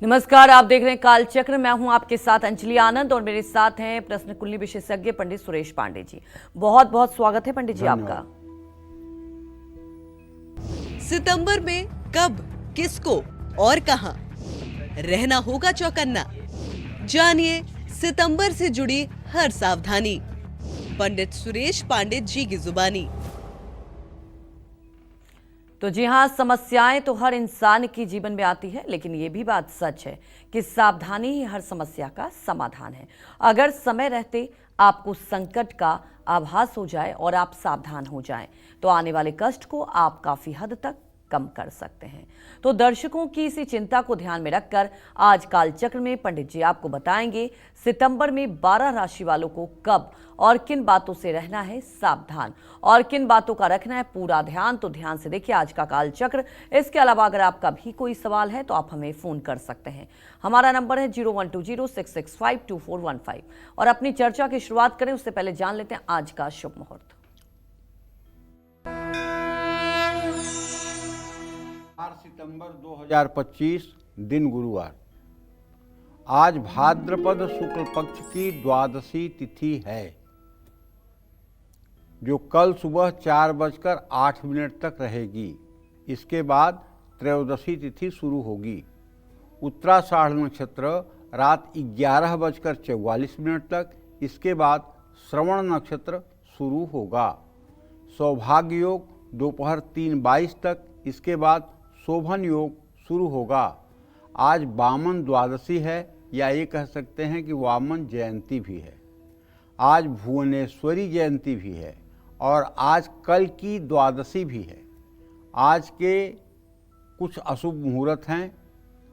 नमस्कार, आप देख रहे हैं काल चक्र। मैं हूं आपके साथ अंजलि आनंद और मेरे साथ हैं प्रश्न कुंडली विशेषज्ञ पंडित सुरेश पांडे जी। बहुत बहुत स्वागत है पंडित जी आपका। सितंबर में कब, किसको और कहां रहना होगा चौकन्ना। जानिए सितंबर से जुड़ी हर सावधानी पंडित सुरेश पांडे जी की जुबानी। तो जी हाँ, समस्याएं तो हर इंसान के जीवन में आती है, लेकिन ये भी बात सच है कि सावधानी ही हर समस्या का समाधान है। अगर समय रहते आपको संकट का आभास हो जाए और आप सावधान हो जाएं, तो आने वाले कष्ट को आप काफी हद तक कम कर सकते हैं। तो दर्शकों की इसी चिंता को ध्यान में रखकर आज कालचक्र में पंडित जी आपको बताएंगे सितंबर में 12 राशि वालों को कब और किन बातों से रहना है सावधान और किन बातों का रखना है पूरा ध्यान। तो ध्यान से देखिए आज का कालचक्र। इसके अलावा अगर आपका भी कोई सवाल है तो आप हमें फोन कर सकते हैं। हमारा नंबर है 012066522415 और अपनी चर्चा की शुरुआत करें उससे पहले जान लेते हैं आज का शुभ मुहूर्त। 4 सितंबर 2025 दिन गुरुवार। आज भाद्रपद शुक्ल पक्ष की द्वादशी तिथि है, जो कल सुबह 4:08 तक रहेगी। इसके बाद त्रयोदशी तिथि शुरू होगी। उत्तराषाढ़ नक्षत्र रात 11:44 तक। इसके बाद श्रवण नक्षत्र शुरू होगा। सौभाग्य योग दोपहर 3:22 तक। इसके बाद शोभन योग शुरू होगा। आज वामन द्वादशी है, या ये कह सकते हैं कि वामन जयंती भी है। आज भुवनेश्वरी जयंती भी है और आज कल की द्वादशी भी है। आज के कुछ अशुभ मुहूर्त हैं,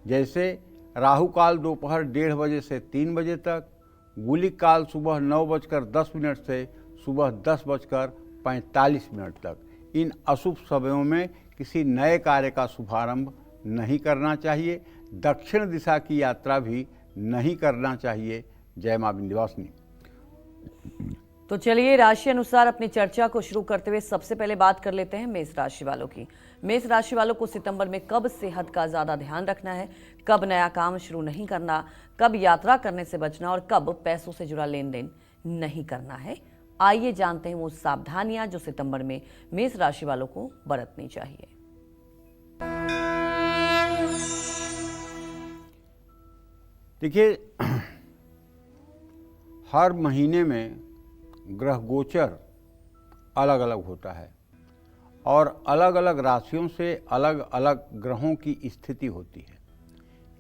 जैसे राहु काल दोपहर 1:30 बजे से 3 बजे तक, गुलिक काल सुबह 9:10 से सुबह 10:45 तक। इन अशुभ समयों में किसी नए कार्य का शुभारंभ नहीं करना चाहिए। दक्षिण दिशा की यात्रा भी नहीं करना चाहिए। जय मां विंध्यवासिनी। तो चलिए राशि अनुसार अपनी चर्चा को शुरू करते हुए सबसे पहले बात कर लेते हैं मेष राशि वालों की। मेष राशि वालों को सितंबर में कब सेहत का ज्यादा ध्यान रखना है, कब नया काम शुरू नहीं करना, कब यात्रा करने से बचना और कब पैसों से जुड़ा लेन देन नहीं करना है। आइए जानते हैं वो सावधानियां जो सितंबर में मेष राशि वालों को बरतनी चाहिए। देखिए, हर महीने में ग्रह गोचर अलग अलग होता है और अलग अलग राशियों से अलग अलग ग्रहों की स्थिति होती है,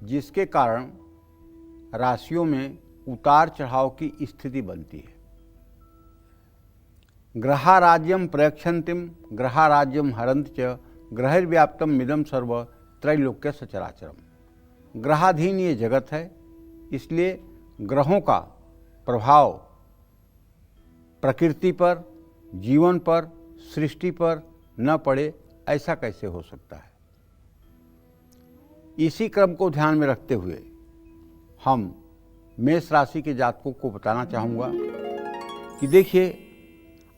जिसके कारण राशियों में उतार चढ़ाव की स्थिति बनती है। ग्रहाराज्यम प्रयक्षन्तिम ग्रहाराज्यम हरन्ति च ग्रहैर्व्याप्तम मिदम सर्व त्रैलोक्य सचराचरम। ग्रहाधीन ये जगत है, इसलिए ग्रहों का प्रभाव प्रकृति पर, जीवन पर, सृष्टि पर न पड़े, ऐसा कैसे हो सकता है। इसी क्रम को ध्यान में रखते हुए हम मेष राशि के जातकों को बताना चाहूँगा कि देखिए,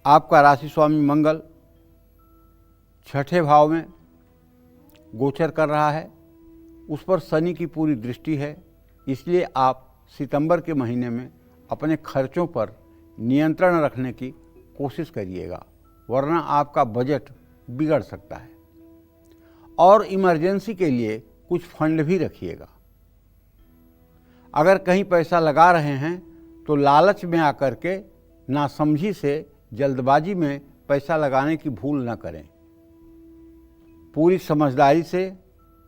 आपका राशि स्वामी मंगल 6ठे भाव में गोचर कर रहा है। उस पर शनि की पूरी दृष्टि है, इसलिए आप सितंबर के महीने में अपने खर्चों पर नियंत्रण रखने की कोशिश करिएगा, वरना आपका बजट बिगड़ सकता है। और इमरजेंसी के लिए कुछ फंड भी रखिएगा। अगर कहीं पैसा लगा रहे हैं तो लालच में आकर के नासमझी से, जल्दबाजी में पैसा लगाने की भूल न करें। पूरी समझदारी से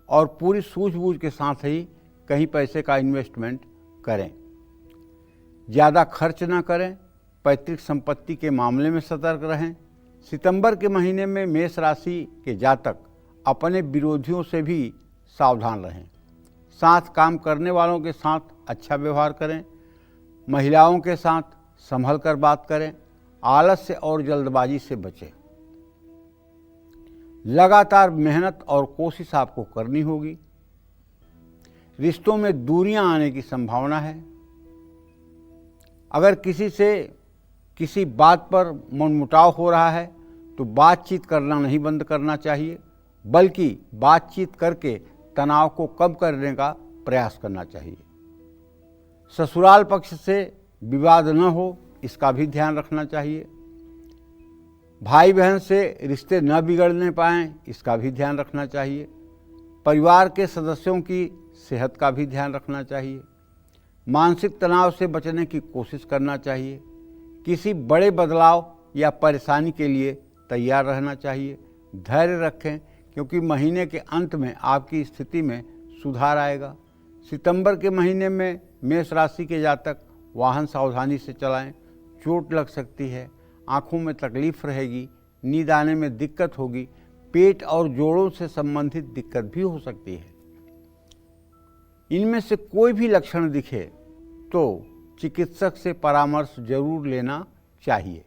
और पूरी सूझबूझ के साथ ही कहीं पैसे का इन्वेस्टमेंट करें। ज़्यादा खर्च ना करें। पैतृक संपत्ति के मामले में सतर्क रहें। सितंबर के महीने में मेष राशि के जातक अपने विरोधियों से भी सावधान रहें। साथ काम करने वालों के साथ अच्छा व्यवहार करें। महिलाओं के साथ संभल कर बात करें। आलस्य और जल्दबाजी से बचें। लगातार मेहनत और कोशिश आपको करनी होगी। रिश्तों में दूरियां आने की संभावना है। अगर किसी से किसी बात पर मनमुटाव हो रहा है तो बातचीत करना नहीं बंद करना चाहिए, बल्कि बातचीत करके तनाव को कम करने का प्रयास करना चाहिए। ससुराल पक्ष से विवाद न हो, इसका भी ध्यान रखना चाहिए। भाई बहन से रिश्ते न बिगड़ने पाएं, इसका भी ध्यान रखना चाहिए। परिवार के सदस्यों की सेहत का भी ध्यान रखना चाहिए। मानसिक तनाव से बचने की कोशिश करना चाहिए। किसी बड़े बदलाव या परेशानी के लिए तैयार रहना चाहिए। धैर्य रखें, क्योंकि महीने के अंत में आपकी स्थिति में सुधार आएगा। सितंबर के महीने में मेष राशि के जातक वाहन सावधानी से चलाएं, चोट लग सकती है, आँखों में तकलीफ रहेगी, नींद आने में दिक्कत होगी, पेट और जोड़ों से संबंधित दिक्कत भी हो सकती है। इनमें से कोई भी लक्षण दिखे तो चिकित्सक से परामर्श जरूर लेना चाहिए।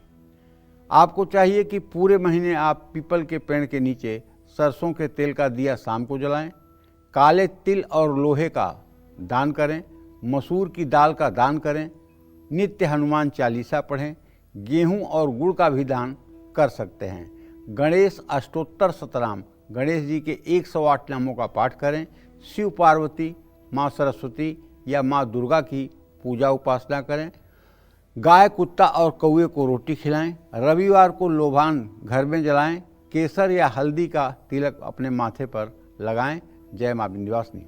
आपको चाहिए कि पूरे महीने आप पीपल के पेड़ के नीचे सरसों के तेल का दिया शाम को जलाएं, काले तिल और लोहे का दान करें, मसूर की दाल का दान करें, नित्य हनुमान चालीसा पढ़ें, गेहूं और गुड़ का भी दान कर सकते हैं। गणेश अष्टोत्तर शतनाम, गणेश जी के 108 नामों का पाठ करें। शिव पार्वती, माँ सरस्वती या माँ दुर्गा की पूजा उपासना करें। गाय, कुत्ता और कौवे को रोटी खिलाएं। रविवार को लोबान घर में जलाएं। केसर या हल्दी का तिलक अपने माथे पर लगाएं। जय मां विंध्यवासिनी।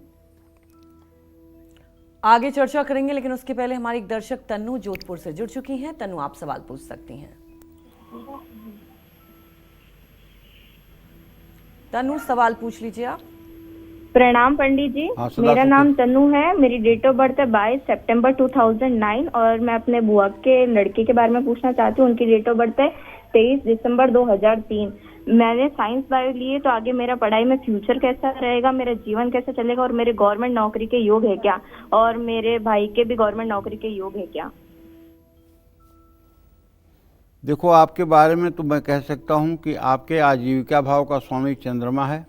आगे चर्चा करेंगे, लेकिन उसके पहले हमारी एक दर्शक तन्नू जोधपुर से जुड़ चुकी हैं। तन्नू, आप सवाल पूछ सकती हैं। तन्नू, सवाल पूछ लीजिए आप। प्रणाम पंडित जी। हाँ, सदा मेरा सुखी। नाम तन्नू है। मेरी डेट ऑफ बर्थ है 22 सितंबर 2009 और मैं अपने बुआ के लड़के के बारे में पूछना चाहती हूँ। उनकी डेट ऑफ बर्थ है 23 दिसंबर 2003। मैंने साइंस बायो लिए, तो आगे मेरा पढ़ाई में फ्यूचर कैसा रहेगा, मेरा जीवन कैसा चलेगा और मेरे गवर्नमेंट नौकरी के योग है क्या, और मेरे भाई के भी गवर्नमेंट नौकरी के योग है क्या? देखो, आपके बारे में तो मैं कह सकता हूं कि आपके आजीविका भाव का स्वामी चंद्रमा है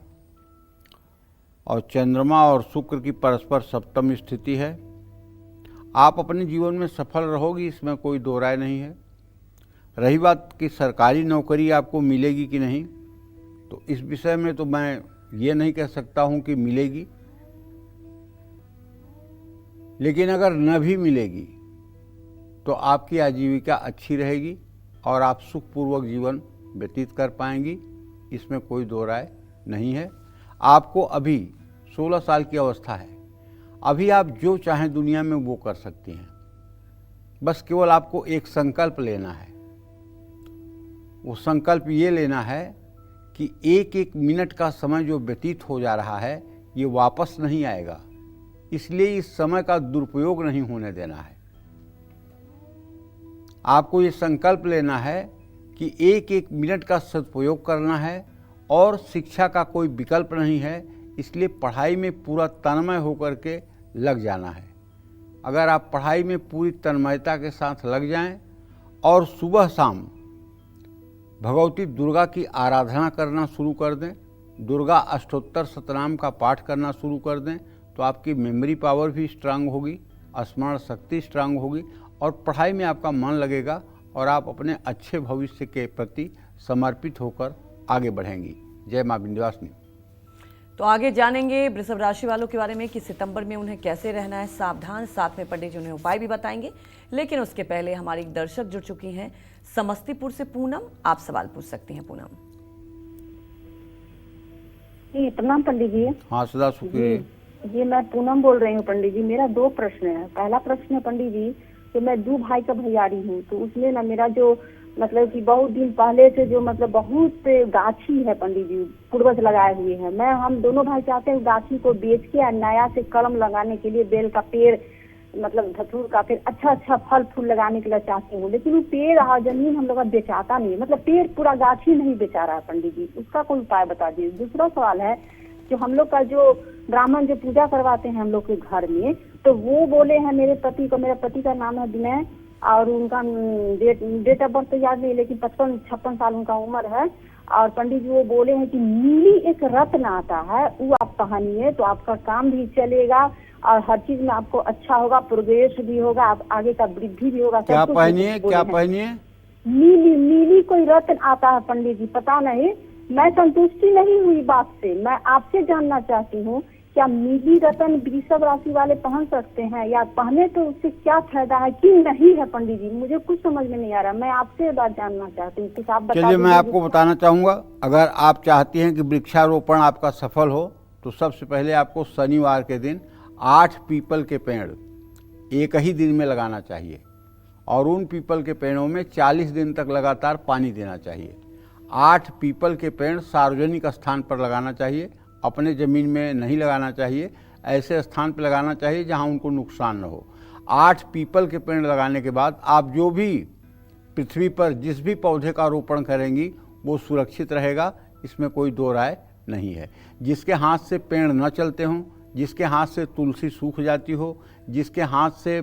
और चंद्रमा और शुक्र की परस्पर सप्तम स्थिति है। आप अपने जीवन में सफल रहोगी, इसमें कोई दो राय नहीं है। रही बात कि सरकारी नौकरी आपको मिलेगी कि नहीं, तो इस विषय में तो मैं ये नहीं कह सकता हूं कि मिलेगी, लेकिन अगर न भी मिलेगी तो आपकी आजीविका अच्छी रहेगी और आप सुखपूर्वक जीवन व्यतीत कर पाएंगी, इसमें कोई दो राय नहीं है। आपको अभी 16 साल की अवस्था है। अभी आप जो चाहें दुनिया में वो कर सकती हैं। बस केवल आपको एक संकल्प लेना है। वो संकल्प ये लेना है कि एक एक मिनट का समय जो व्यतीत हो जा रहा है ये वापस नहीं आएगा, इसलिए इस समय का दुरुपयोग नहीं होने देना है। आपको ये संकल्प लेना है कि एक एक मिनट का सदुपयोग करना है और शिक्षा का कोई विकल्प नहीं है, इसलिए पढ़ाई में पूरा तन्मय होकर के लग जाना है। अगर आप पढ़ाई में पूरी तन्मयता के साथ लग जाएं और सुबह शाम भगवती दुर्गा की आराधना करना शुरू कर दें, दुर्गा अष्टोत्तर शतनाम का पाठ करना शुरू कर दें, तो आपकी मेमोरी पावर भी स्ट्रांग होगी, स्मरण शक्ति स्ट्रांग होगी और पढ़ाई में आपका मन लगेगा और आप अपने अच्छे भविष्य के प्रति समर्पित होकर आगे बढ़ेंगी। जय मां विंध्यवासिनी। तो आगे जानेंगे वृषभ राशि वालों के बारे में कि सितंबर में उन्हें कैसे रहना है सावधान, साथ में पंडित जी उन्हें उपाय भी बताएंगे। लेकिन उसके पहले हमारी एक दर्शक जुड़ चुकी हैं समस्तीपुर से, पूनम, आप सवाल पूछ सकती हैं। पूनम जी, प्रणाम पंडित जी। हाँ, सदा सुखी। जी, मैं पूनम बोल रही हूँ पंडित जी। मेरा 2 प्रश्न है। पहला प्रश्न है पंडित जी कि मैं 2 भाई का भैयारी हूँ, तो उसमें ना मेरा जो मतलब कि बहुत दिन पहले से जो मतलब बहुत गाछी है पंडित जी, पूर्वज लगाए हुए हैं। हम दोनों भाई चाहते हैं गाछी को बेच के नया से कलम लगाने के लिए बेल का पेड़, मतलब धतूर का पेड़, अच्छा फल फूल लगाने के लिए चाहते हूँ, लेकिन वो पेड़ और जमीन हम लोग का बेचाता नहीं, मतलब पेड़ पूरा गाछी नहीं बेचा रहा है पंडित जी, उसका कोई उपाय बता दीजिए। दूसरा सवाल है, जो हम लोग का जो ब्राह्मण जो पूजा करवाते हैं हम लोग के घर में, तो वो बोले हैं मेरे पति का नाम है विनय और उनका डेट ऑफ बर्थ तो याद नहीं, लेकिन 55-56 साल उनका उम्र है। और पंडित जी वो बोले हैं कि नीली एक रत्न आता है, वो आप पहनिए तो आपका काम भी चलेगा और हर चीज में आपको अच्छा होगा, प्रोग्रेस भी होगा, आप आगे का वृद्धि भी होगा। क्या पहनिए, क्या पहनिए? नीली कोई रत्न आता है पंडित जी, पता नहीं, मैं संतुष्टि नहीं हुई बात से। मैं आपसे जानना चाहती हूँ क्या नीली रतन वृषभ राशि वाले पहन सकते हैं, या पहने तो उससे क्या फायदा है कि नहीं है पंडित जी? मुझे कुछ समझ में नहीं आ रहा, मैं आपसे बात जानना चाहती हूँ, कुछ आप बता चलिए मैं दीजिए। आपको बताना चाहूँगा। अगर आप चाहती हैं कि वृक्षारोपण आपका सफल हो तो सबसे पहले आपको शनिवार के दिन 8 पीपल के पेड़ एक ही दिन में लगाना चाहिए और उन पीपल के पेड़ों में 40 दिन तक लगातार पानी देना चाहिए। 8 पीपल के पेड़ सार्वजनिक स्थान पर लगाना चाहिए, अपने ज़मीन में नहीं लगाना चाहिए, ऐसे स्थान पर लगाना चाहिए जहां उनको नुकसान न हो। 8 पीपल के पेड़ लगाने के बाद आप जो भी पृथ्वी पर जिस भी पौधे का रोपण करेंगी वो सुरक्षित रहेगा, इसमें कोई दो राय नहीं है। जिसके हाथ से पेड़ न चलते हों, जिसके हाथ से तुलसी सूख जाती हो, जिसके हाथ से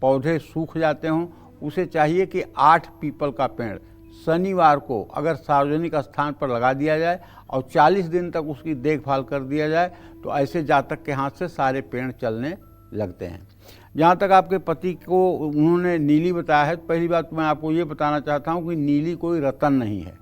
पौधे सूख जाते हों, उसे चाहिए कि 8 पीपल का पेड़ शनिवार को अगर सार्वजनिक स्थान पर लगा दिया जाए और 40 दिन तक उसकी देखभाल कर दिया जाए तो ऐसे जातक के हाथ से सारे पेड़ चलने लगते हैं। जहाँ तक आपके पति को उन्होंने नीली बताया है, तो पहली बात मैं आपको ये बताना चाहता हूँ कि नीली कोई रतन नहीं है।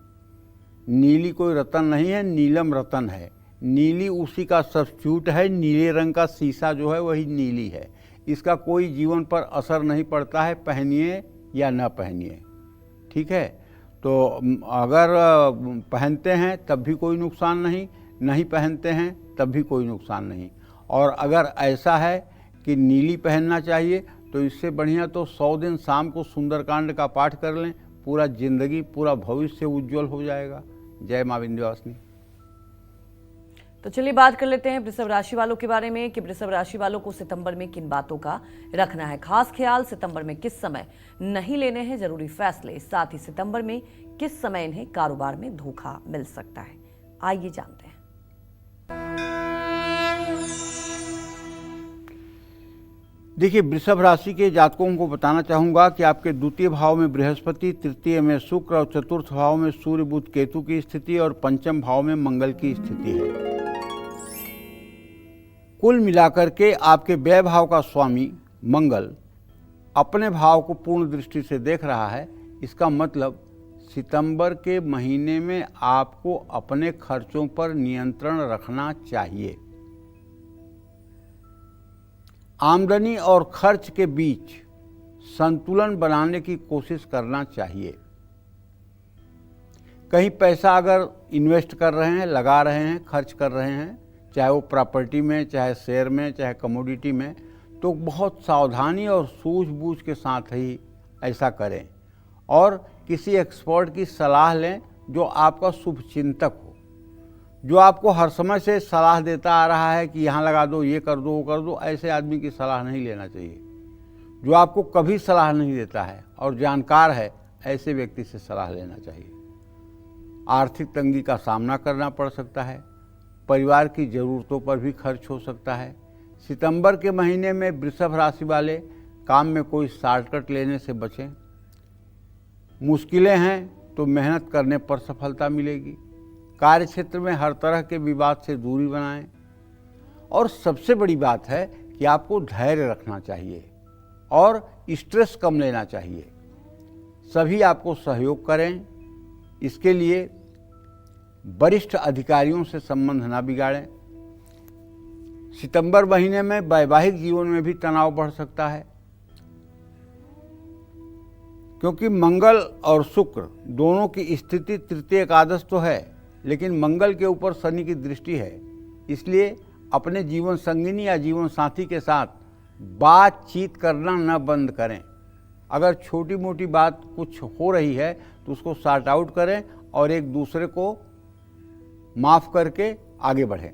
नीली कोई रतन नहीं है, नीलम रतन है। नीली उसी का सब्स्टिट्यूट है। नीले रंग का शीशा जो है वही नीली है। इसका कोई जीवन पर असर नहीं पड़ता है, पहनिए या न पहनिए, ठीक है। तो अगर पहनते हैं तब भी कोई नुकसान नहीं, नहीं पहनते हैं तब भी कोई नुकसान नहीं। और अगर ऐसा है कि नीली पहनना चाहिए तो इससे बढ़िया तो 100 दिन शाम को सुंदरकांड का पाठ कर लें, पूरा जिंदगी पूरा भविष्य उज्जवल हो जाएगा। जय मां विंध्यवासिनी। तो चलिए बात कर लेते हैं वृषभ राशि वालों के बारे में कि वृषभ राशि वालों को सितंबर में किन बातों का रखना है खास ख्याल, सितंबर में किस समय नहीं लेने हैं जरूरी फैसले, साथ ही सितंबर में किस समय इन्हें कारोबार में धोखा मिल सकता है। आइए जानते हैं। देखिए, वृषभ राशि के जातकों को बताना चाहूँगा कि आपके द्वितीय भाव में बृहस्पति, तृतीय में शुक्र और चतुर्थ भाव में सूर्य बुध केतु की स्थिति और पंचम भाव में मंगल की स्थिति है। कुल मिलाकर के आपके व्यय भाव का स्वामी मंगल अपने भाव को पूर्ण दृष्टि से देख रहा है। इसका मतलब सितंबर के महीने में आपको अपने खर्चों पर नियंत्रण रखना चाहिए। आमदनी और खर्च के बीच संतुलन बनाने की कोशिश करना चाहिए। कहीं पैसा अगर इन्वेस्ट कर रहे हैं, लगा रहे हैं, खर्च कर रहे हैं, चाहे वो प्रॉपर्टी में, चाहे शेयर में, चाहे कमोडिटी में, तो बहुत सावधानी और सूझबूझ के साथ ही ऐसा करें और किसी एक्सपर्ट की सलाह लें जो आपका शुभचिंतक हो, जो आपको हर समय से सलाह देता आ रहा है कि यहाँ लगा दो, ये कर दो, वो कर दो। ऐसे आदमी की सलाह नहीं लेना चाहिए। जो आपको कभी सलाह नहीं देता है और जानकार है, ऐसे व्यक्ति से सलाह लेना चाहिए। आर्थिक तंगी का सामना करना पड़ सकता है, परिवार की ज़रूरतों पर भी खर्च हो सकता है। सितंबर के महीने में वृषभ राशि वाले काम में कोई शॉर्टकट लेने से बचें। मुश्किलें हैं तो मेहनत करने पर सफलता मिलेगी। कार्य क्षेत्र में हर तरह के विवाद से दूरी बनाएं और सबसे बड़ी बात है कि आपको धैर्य रखना चाहिए और स्ट्रेस कम लेना चाहिए। सभी आपको सहयोग करें, इसके लिए वरिष्ठ अधिकारियों से संबंध ना बिगाड़ें। सितंबर महीने में वैवाहिक जीवन में भी तनाव बढ़ सकता है, क्योंकि मंगल और शुक्र दोनों की स्थिति तृतीय एकादश तो है, लेकिन मंगल के ऊपर शनि की दृष्टि है। इसलिए अपने जीवन संगिनी या जीवन साथी के साथ बातचीत करना न बंद करें। अगर छोटी मोटी बात कुछ हो रही है तो उसको सॉर्ट आउट करें और एक दूसरे को माफ़ करके आगे बढ़ें।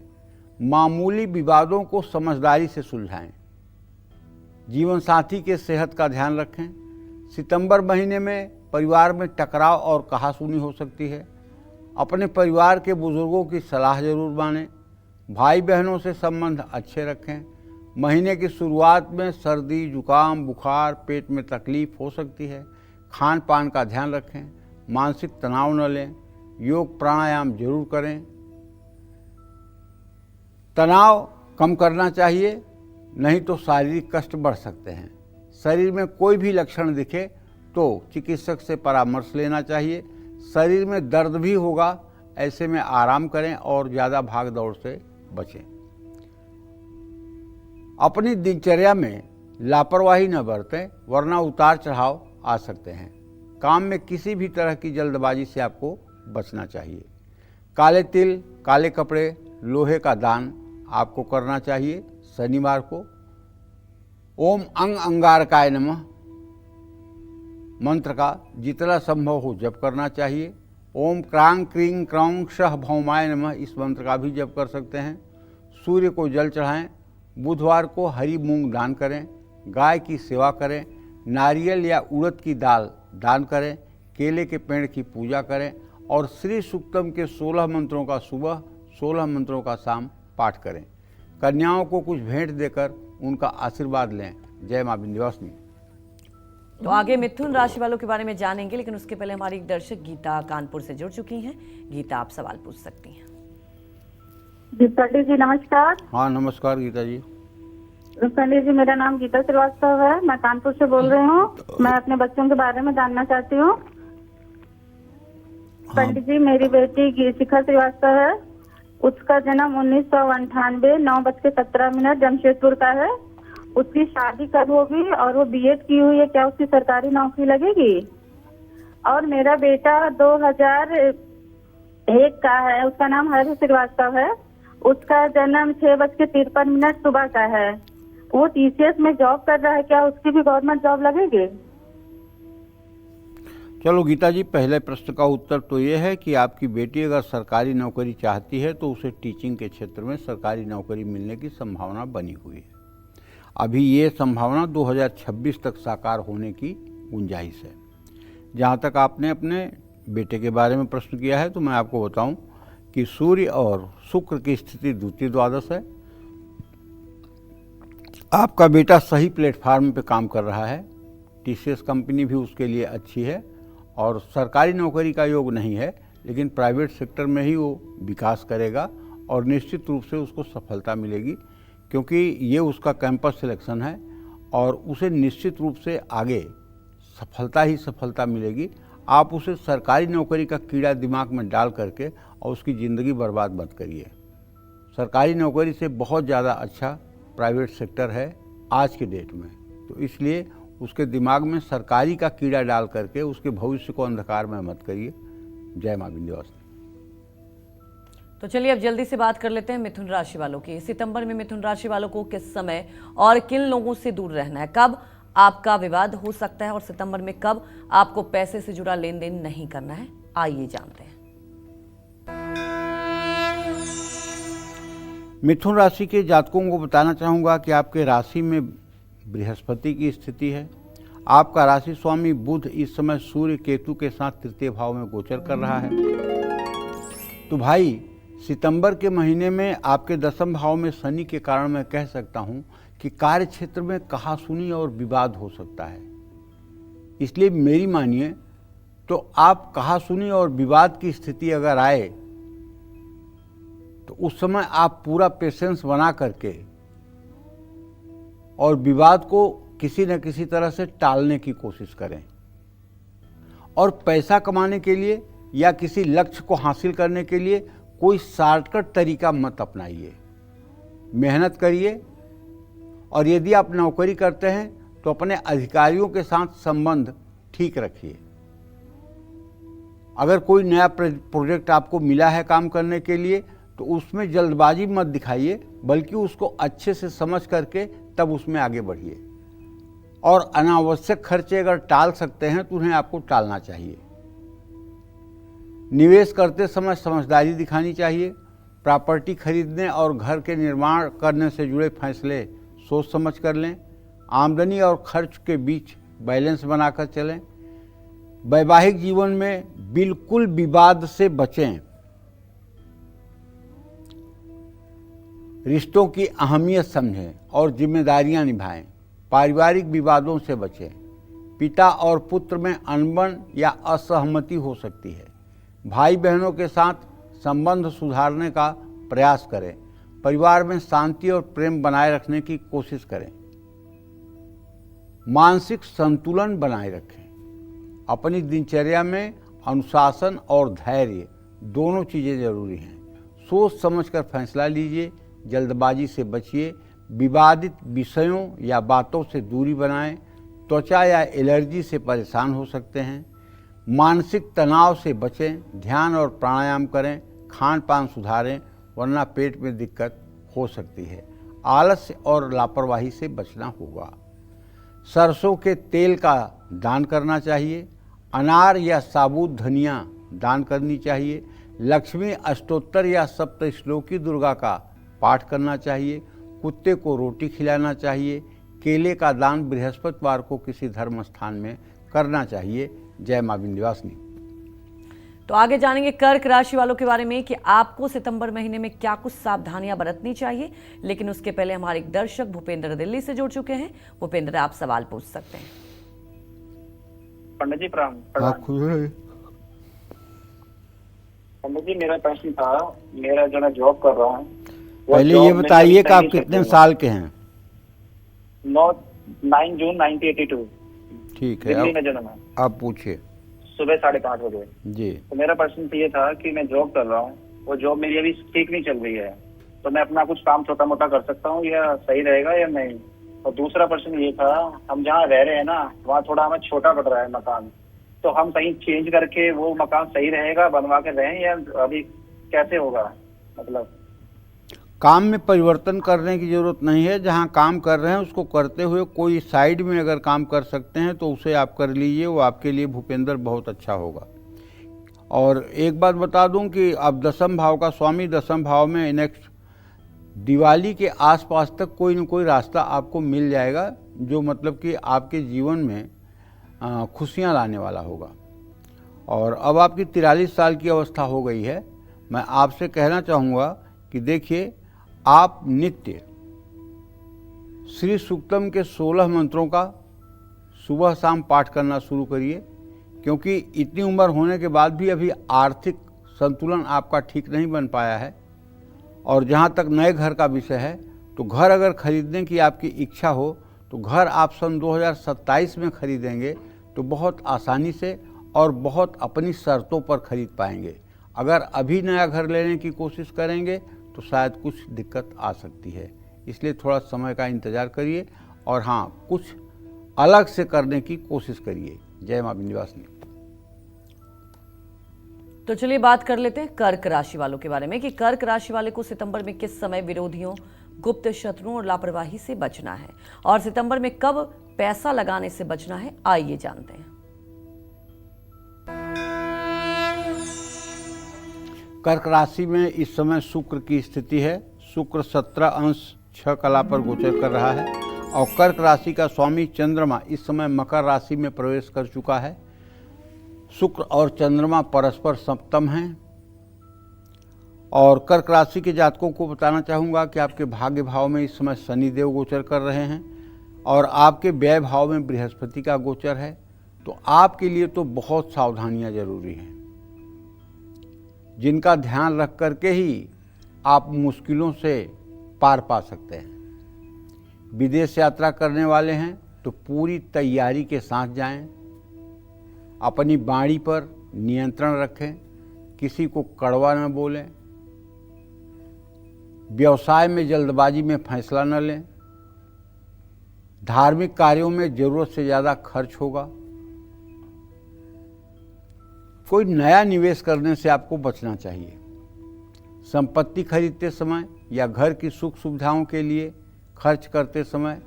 मामूली विवादों को समझदारी से सुलझाएं। जीवन साथी के सेहत का ध्यान रखें। सितंबर महीने में परिवार में टकराव और कहासुनी हो सकती है। अपने परिवार के बुजुर्गों की सलाह जरूर मानें। भाई बहनों से संबंध अच्छे रखें। महीने की शुरुआत में सर्दी, जुकाम, बुखार, पेट में तकलीफ हो सकती है। खान पान का ध्यान रखें। मानसिक तनाव न लें। योग प्राणायाम जरूर करें। तनाव कम करना चाहिए, नहीं तो शारीरिक कष्ट बढ़ सकते हैं। शरीर में कोई भी लक्षण दिखे तो चिकित्सक से परामर्श लेना चाहिए। शरीर में दर्द भी होगा, ऐसे में आराम करें और ज़्यादा भाग दौड़ से बचें। अपनी दिनचर्या में लापरवाही न बरतें, वरना उतार चढ़ाव आ सकते हैं। काम में किसी भी तरह की जल्दबाजी से आपको बचना चाहिए। काले तिल, काले कपड़े, लोहे का दान आपको करना चाहिए। शनिवार को ओम अंग अंगारकाय नमः मंत्र का जितना संभव हो जप करना चाहिए। ओम क्रांग क्रीं क्रौं क्षः भौमाय नमः इस मंत्र का भी जप कर सकते हैं। सूर्य को जल चढ़ाएं। बुधवार को हरी मूंग दान करें। गाय की सेवा करें। नारियल या उड़द की दाल दान करें। केले के पेड़ की पूजा करें और श्री सूक्तम के 16 मंत्रों का सुबह, 16 मंत्रों का शाम पाठ करें। कन्याओं को कुछ भेंट देकर उनका आशीर्वाद लें। जय मां विंध्यवासिनी। तो आगे मिथुन राशि वालों के बारे में जानेंगे, लेकिन उसके पहले हमारी एक दर्शक गीता कानपुर से जुड़ चुकी हैं। गीता, आप सवाल पूछ सकती हैं। जी पंडित जी नमस्कार। हाँ नमस्कार गीता जी। पंडित जी मेरा नाम गीता श्रीवास्तव है, मैं कानपुर से बोल रही हूँ। मैं अपने बच्चों के बारे में जानना चाहती हूँ। पंडित जी मेरी बेटी शिखा श्रीवास्तव है, उसका जन्म 1998 9:17 जमशेदपुर का है। उसकी शादी कब होगी और वो बीएड की हुई है, क्या उसकी सरकारी नौकरी लगेगी? और मेरा बेटा 2001 का है, उसका नाम हर्ष श्रीवास्तव है, उसका जन्म 6:53 सुबह का है। वो टीसीएस में जॉब कर रहा है, क्या उसकी भी गवर्नमेंट जॉब लगेगी? चलो गीता जी, पहले प्रश्न का उत्तर तो ये है कि आपकी बेटी अगर सरकारी नौकरी चाहती है तो उसे टीचिंग के क्षेत्र में सरकारी नौकरी मिलने की संभावना बनी हुई है। अभी ये संभावना 2026 तक साकार होने की गुंजाइश है। जहाँ तक आपने अपने बेटे के बारे में प्रश्न किया है तो मैं आपको बताऊं कि सूर्य और शुक्र की स्थिति द्वितीय द्वादश है। आपका बेटा सही प्लेटफार्म पे काम कर रहा है। टीसीएस कंपनी भी उसके लिए अच्छी है और सरकारी नौकरी का योग नहीं है, लेकिन प्राइवेट सेक्टर में ही वो विकास करेगा और निश्चित रूप से उसको सफलता मिलेगी, क्योंकि ये उसका कैंपस सिलेक्शन है और उसे निश्चित रूप से आगे सफलता ही सफलता मिलेगी। आप उसे सरकारी नौकरी का कीड़ा दिमाग में डाल करके और उसकी ज़िंदगी बर्बाद मत करिए। सरकारी नौकरी से बहुत ज़्यादा अच्छा प्राइवेट सेक्टर है आज के डेट में, तो इसलिए उसके दिमाग में सरकारी का कीड़ा डाल करके उसके भविष्य को अंधकार में मत करिए। जय मां विंध्यवासिनी। तो चलिए अब जल्दी से बात कर लेते हैं मिथुन राशि वालों की। सितंबर में मिथुन राशि वालों को किस समय और किन लोगों से दूर रहना है, कब आपका विवाद हो सकता है और सितंबर में कब आपको पैसे से जुड़ा लेन देन नहीं करना है, आइए जानते हैं। मिथुन राशि के जातकों को बताना चाहूँगा कि आपके राशि में बृहस्पति की स्थिति है। आपका राशि स्वामी बुध इस समय सूर्य केतु के साथ तृतीय भाव में गोचर कर रहा है। तो भाई सितंबर के महीने में आपके दसम भाव में शनि के कारण मैं कह सकता हूं कि कार्य क्षेत्र में कहासुनी और विवाद हो सकता है। इसलिए मेरी मानिए तो आप कहासुनी और विवाद की स्थिति अगर आए तो उस समय आप पूरा पेशेंस बना करके और विवाद को किसी न किसी तरह से टालने की कोशिश करें और पैसा कमाने के लिए या किसी लक्ष्य को हासिल करने के लिए कोई शॉर्टकट तरीका मत अपनाइए। मेहनत करिए और यदि आप नौकरी करते हैं तो अपने अधिकारियों के साथ संबंध ठीक रखिए। अगर कोई नया प्रोजेक्ट आपको मिला है काम करने के लिए तो उसमें जल्दबाजी मत दिखाइए, बल्कि उसको अच्छे से समझ करके तब उसमें आगे बढ़िए। और अनावश्यक खर्चे अगर टाल सकते हैं तो उन्हें आपको टालना चाहिए। निवेश करते समय समझदारी दिखानी चाहिए। प्रॉपर्टी खरीदने और घर के निर्माण करने से जुड़े फैसले सोच समझ कर लें। आमदनी और खर्च के बीच बैलेंस बनाकर चलें। वैवाहिक जीवन में बिल्कुल विवाद से बचें। रिश्तों की अहमियत समझें और जिम्मेदारियां निभाएं। पारिवारिक विवादों से बचें। पिता और पुत्र में अनबन या असहमति हो सकती है। भाई बहनों के साथ संबंध सुधारने का प्रयास करें। परिवार में शांति और प्रेम बनाए रखने की कोशिश करें। मानसिक संतुलन बनाए रखें। अपनी दिनचर्या में अनुशासन और धैर्य दोनों चीज़ें जरूरी हैं। सोच समझकर फैसला लीजिए, जल्दबाजी से बचिए। विवादित विषयों या बातों से दूरी बनाएं, त्वचा या एलर्जी से परेशान हो सकते हैं। मानसिक तनाव से बचें, ध्यान और प्राणायाम करें, खान पान सुधारें, वरना पेट में दिक्कत हो सकती है। आलस्य और लापरवाही से बचना होगा। सरसों के तेल का दान करना चाहिए। अनार या साबुत धनिया दान करनी चाहिए। लक्ष्मी अष्टोत्तर या सप्तश्लोकी दुर्गा का पाठ करना चाहिए। कुत्ते को रोटी खिलाना चाहिए। केले का दान बृहस्पतिवार को किसी धर्म स्थान में करना चाहिए। जय मां विंध्यवासिनी। तो आगे जानेंगे कर्क राशि वालों के बारे में कि आपको सितंबर महीने में क्या कुछ सावधानियां बरतनी चाहिए, लेकिन उसके पहले हमारे एक दर्शक भूपेंद्र दिल्ली से जुड़ चुके हैं। भूपेंद्र, आप सवाल पूछ सकते हैं। पंडित जी प्रणाम। पंडित जी, मेरा प्रश्न था, मेरा जो मैं जॉब कर रहा हूँ, पहले ये बताइए कि आप कितने साल के हैं? 9 जून 1982 ठीक है, दिल्ली में जन्म है। आप पूछिए। सुबह 5:30 बजे जी। तो मेरा प्रश्न तो ये था कि मैं जॉब कर रहा हूँ, वो जॉब मेरी अभी ठीक नहीं चल रही है, तो मैं अपना कुछ काम छोटा मोटा कर सकता हूँ या सही रहेगा या नहीं? और दूसरा प्रश्न ये था, हम जहाँ रह रहे हैं ना, वहाँ थोड़ा हमें छोटा पड़ रहा है मकान, तो हम कहीं चेंज करके वो मकान सही रहेगा, बनवा के रहें, या अभी कैसे होगा? मतलब काम में परिवर्तन करने की ज़रूरत नहीं है। जहाँ काम कर रहे हैं उसको करते हुए कोई साइड में अगर काम कर सकते हैं तो उसे आप कर लीजिए, वो आपके लिए भूपेंद्र बहुत अच्छा होगा। और एक बात बता दूं कि अब दसम भाव का स्वामी दसम भाव में नेक्स्ट दिवाली के आसपास तक कोई न कोई रास्ता आपको मिल जाएगा, जो मतलब कि आपके जीवन में खुशियाँ लाने वाला होगा। और अब आपकी 43 साल की अवस्था हो गई है। मैं आपसे कहना चाहूँगा कि देखिए, आप नित्य श्री सूक्तम के 16 मंत्रों का सुबह शाम पाठ करना शुरू करिए, क्योंकि इतनी उम्र होने के बाद भी अभी आर्थिक संतुलन आपका ठीक नहीं बन पाया है। और जहाँ तक नए घर का विषय है, तो घर अगर खरीदने की आपकी इच्छा हो तो घर आप सन 2027 में खरीदेंगे तो बहुत आसानी से और बहुत अपनी शर्तों पर खरीद पाएंगे। अगर अभी नया घर लेने की कोशिश करेंगे तो शायद कुछ दिक्कत आ सकती है, इसलिए थोड़ा समय का इंतज़ार करिए और हाँ, कुछ अलग से करने की कोशिश करिए। जय मां विंध्यवासिनी। तो चलिए बात कर लेते हैं कर्क राशि वालों के बारे में कि कर्क राशि वाले को सितंबर में किस समय विरोधियों, गुप्त शत्रुओं और लापरवाही से बचना है, और सितंबर में कब पैसा लगाने से बचना है, आइए जानते हैं। कर्क राशि में इस समय शुक्र की स्थिति है। शुक्र 17 अंश 6 कला पर गोचर कर रहा है और कर्क राशि का स्वामी चंद्रमा इस समय मकर राशि में प्रवेश कर चुका है। शुक्र और चंद्रमा परस्पर सप्तम हैं। और कर्क राशि के जातकों को बताना चाहूँगा कि आपके भाग्य भाव में इस समय शनि देव गोचर कर रहे हैं और आपके व्यय भाव में बृहस्पति का गोचर है। तो आपके लिए तो बहुत सावधानियाँ जरूरी हैं, जिनका ध्यान रख करके ही आप मुश्किलों से पार पा सकते हैं। विदेश यात्रा करने वाले हैं तो पूरी तैयारी के साथ जाएं। अपनी वाणी पर नियंत्रण रखें, किसी को कड़वा न बोलें। व्यवसाय में जल्दबाजी में फैसला न लें। धार्मिक कार्यों में जरूरत से ज़्यादा खर्च होगा। कोई नया निवेश करने से आपको बचना चाहिए। संपत्ति खरीदते समय या घर की सुख सुविधाओं के लिए खर्च करते समय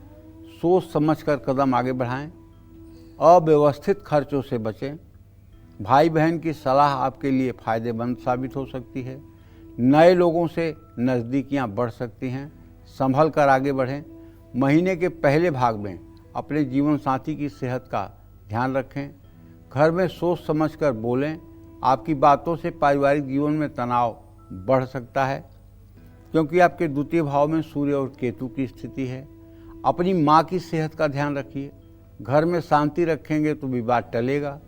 सोच समझकर कदम आगे बढ़ाएं। अव्यवस्थित खर्चों से बचें। भाई बहन की सलाह आपके लिए फ़ायदेमंद साबित हो सकती है। नए लोगों से नज़दीकियां बढ़ सकती हैं, संभल कर आगे बढ़ें। महीने के पहले भाग में अपने जीवन साथी की सेहत का ध्यान रखें। घर में सोच समझकर बोलें। आपकी बातों से पारिवारिक जीवन में तनाव बढ़ सकता है, क्योंकि आपके द्वितीय भाव में सूर्य और केतु की स्थिति है। अपनी माँ की सेहत का ध्यान रखिए। घर में शांति रखेंगे तो विवाद टलेगा।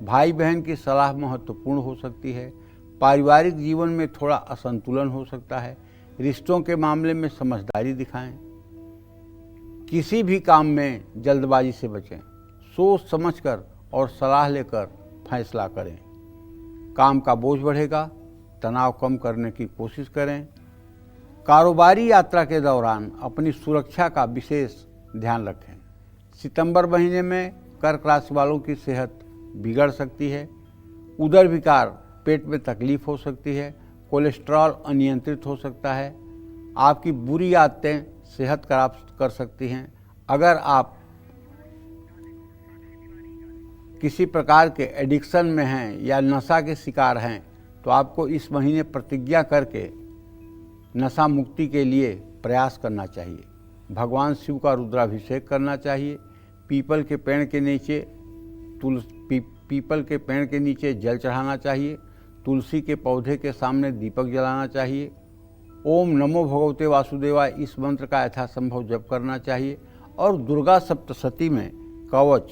भाई बहन की सलाह महत्वपूर्ण हो सकती है। पारिवारिक जीवन में थोड़ा असंतुलन हो सकता है। रिश्तों के मामले में समझदारी दिखाएं। किसी भी काम में जल्दबाजी से बचें। सोच समझकर और सलाह लेकर फैसला करें। काम का बोझ बढ़ेगा, तनाव कम करने की कोशिश करें। कारोबारी यात्रा के दौरान अपनी सुरक्षा का विशेष ध्यान रखें। सितंबर महीने में कर्क राशि वालों की सेहत बिगड़ सकती है। उदर विकार, पेट में तकलीफ हो सकती है। कोलेस्ट्रॉल अनियंत्रित हो सकता है। आपकी बुरी आदतें सेहत खराब कर सकती हैं। अगर आप किसी प्रकार के एडिक्शन में हैं या नशा के शिकार हैं तो आपको इस महीने प्रतिज्ञा करके नशा मुक्ति के लिए प्रयास करना चाहिए। भगवान शिव का रुद्राभिषेक करना चाहिए। पीपल के पेड़ के नीचे पीपल के पेड़ के नीचे जल चढ़ाना चाहिए। तुलसी के पौधे के सामने दीपक जलाना चाहिए। ओम नमो भगवते वासुदेवाय इस मंत्र का यथासंभव जप करना चाहिए। और दुर्गा सप्तशती में कवच,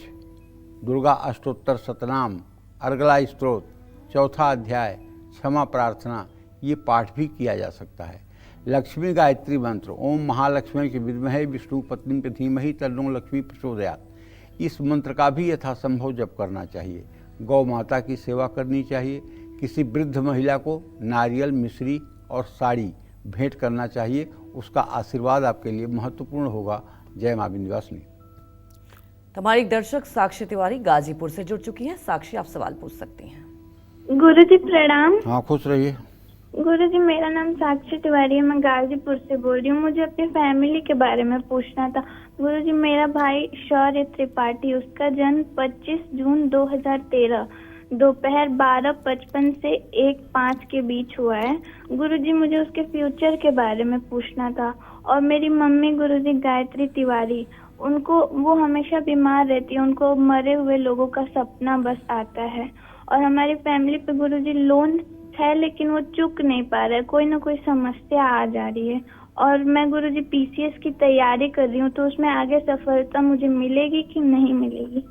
दुर्गा अष्टोत्तर शतनाम, अर्गला स्तोत्र, चौथा अध्याय, क्षमा प्रार्थना, ये पाठ भी किया जा सकता है। लक्ष्मी गायत्री मंत्र, ओम महालक्ष्मी के विद्महे विष्णु पत्नी के धीमहि तन्नो लक्ष्मी प्रचोदयात्, इस मंत्र का भी यथासंभव जप करना चाहिए। गौ माता की सेवा करनी चाहिए। किसी वृद्ध महिला को नारियल, मिश्री और साड़ी भेंट करना चाहिए। उसका आशीर्वाद आपके लिए महत्वपूर्ण होगा। जय मां विंध्यवासिनी। हमारी दर्शक साक्षी तिवारी गाजीपुर से जुड़ चुकी हैं। साक्षी, आप सवाल पूछ सकती हैं। गुरुजी प्रणाम। हाँ, खुश रहिए। गुरुजी, मेरा नाम साक्षी तिवारी है, मैं गाजीपुर से बोल रही हूँ। मुझे अपनी फैमिली के बारे में पूछना था। गुरुजी, मेरा भाई शौर्य त्रिपाठी, उसका जन्म 25 जून 2013 दोपहर 12:55 से 1:05 के बीच हुआ है। गुरुजी, मुझे उसके फ्यूचर के बारे में पूछना था। और मेरी मम्मी गुरुजी गायत्री तिवारी, उनको वो हमेशा बीमार रहती है, उनको मरे हुए लोगों का सपना बस आता है। और हमारी फैमिली पे गुरुजी लोन है लेकिन वो चुक नहीं पा रहा है, कोई ना कोई समस्या आ जा रही है। और मैं गुरुजी पीसीएस की तैयारी कर रही हूँ, तो उसमें आगे सफलता मुझे मिलेगी कि नहीं मिलेगी?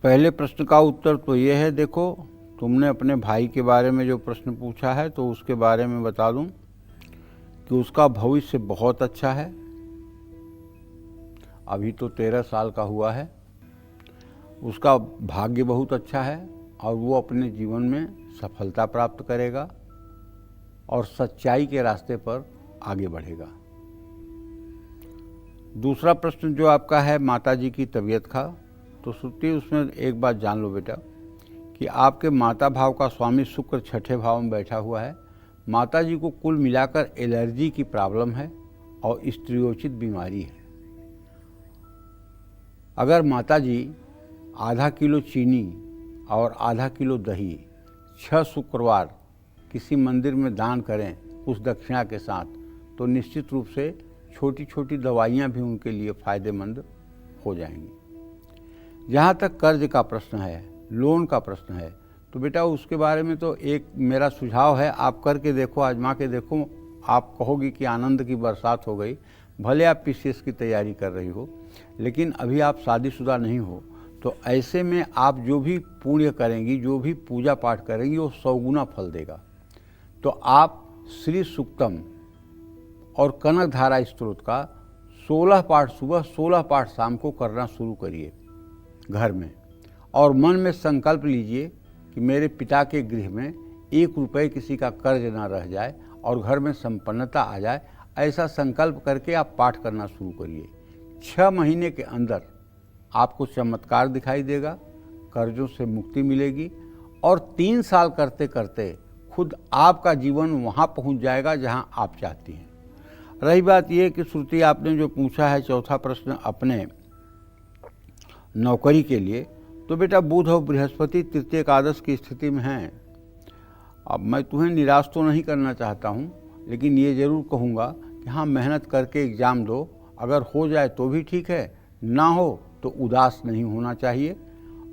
पहले प्रश्न का उत्तर तो ये है, देखो तुमने अपने भाई के बारे में जो प्रश्न पूछा है तो उसके बारे में बता दूं कि उसका भविष्य बहुत अच्छा है। अभी तो 13 साल का हुआ है। उसका भाग्य बहुत अच्छा है और वो अपने जीवन में सफलता प्राप्त करेगा और सच्चाई के रास्ते पर आगे बढ़ेगा। दूसरा प्रश्न जो आपका है माताजी की तबीयत का, तो श्रुति उसमें एक बात जान लो बेटा कि आपके माता भाव का स्वामी शुक्र छठे भाव में बैठा हुआ है। माताजी को कुल मिलाकर एलर्जी की प्रॉब्लम है और स्त्रियोचित बीमारी है। अगर माताजी आधा किलो चीनी और आधा किलो दही 6 शुक्रवार किसी मंदिर में दान करें उस दक्षिणा के साथ, तो निश्चित रूप से छोटी छोटी दवाइयाँ भी उनके लिए फ़ायदेमंद हो जाएंगी। जहाँ तक कर्ज का प्रश्न है, लोन का प्रश्न है, तो बेटा उसके बारे में तो एक मेरा सुझाव है, आप करके देखो, आजमा के देखो। आप कहोगी कि आनंद की बरसात हो गई। भले आप पीसीएस की तैयारी कर रही हो लेकिन अभी आप शादीशुदा नहीं हो, तो ऐसे में आप जो भी पुण्य करेंगी, जो भी पूजा पाठ करेंगी, वो 100 गुना फल देगा। तो आप श्री सूक्तम और कनक धारा स्तोत्र का 16 पाठ सुबह 16 पाठ शाम को करना शुरू करिए घर में, और मन में संकल्प लीजिए कि मेरे पिता के गृह में 1 रुपये किसी का कर्ज ना रह जाए और घर में संपन्नता आ जाए। ऐसा संकल्प करके आप पाठ करना शुरू करिए। 6 महीने के अंदर आपको चमत्कार दिखाई देगा, कर्जों से मुक्ति मिलेगी और 3 साल करते करते खुद आपका जीवन वहाँ पहुँच जाएगा जहाँ आप चाहती हैं। रही बात ये कि श्रुति आपने जो पूछा है चौथा प्रश्न अपने नौकरी के लिए, तो बेटा बुध और बृहस्पति तृतीय एकादश की स्थिति में हैं। अब मैं तुम्हें निराश तो नहीं करना चाहता हूँ, लेकिन ये ज़रूर कहूँगा कि हाँ, मेहनत करके एग्ज़ाम दो। अगर हो जाए तो भी ठीक है, ना हो तो उदास नहीं होना चाहिए।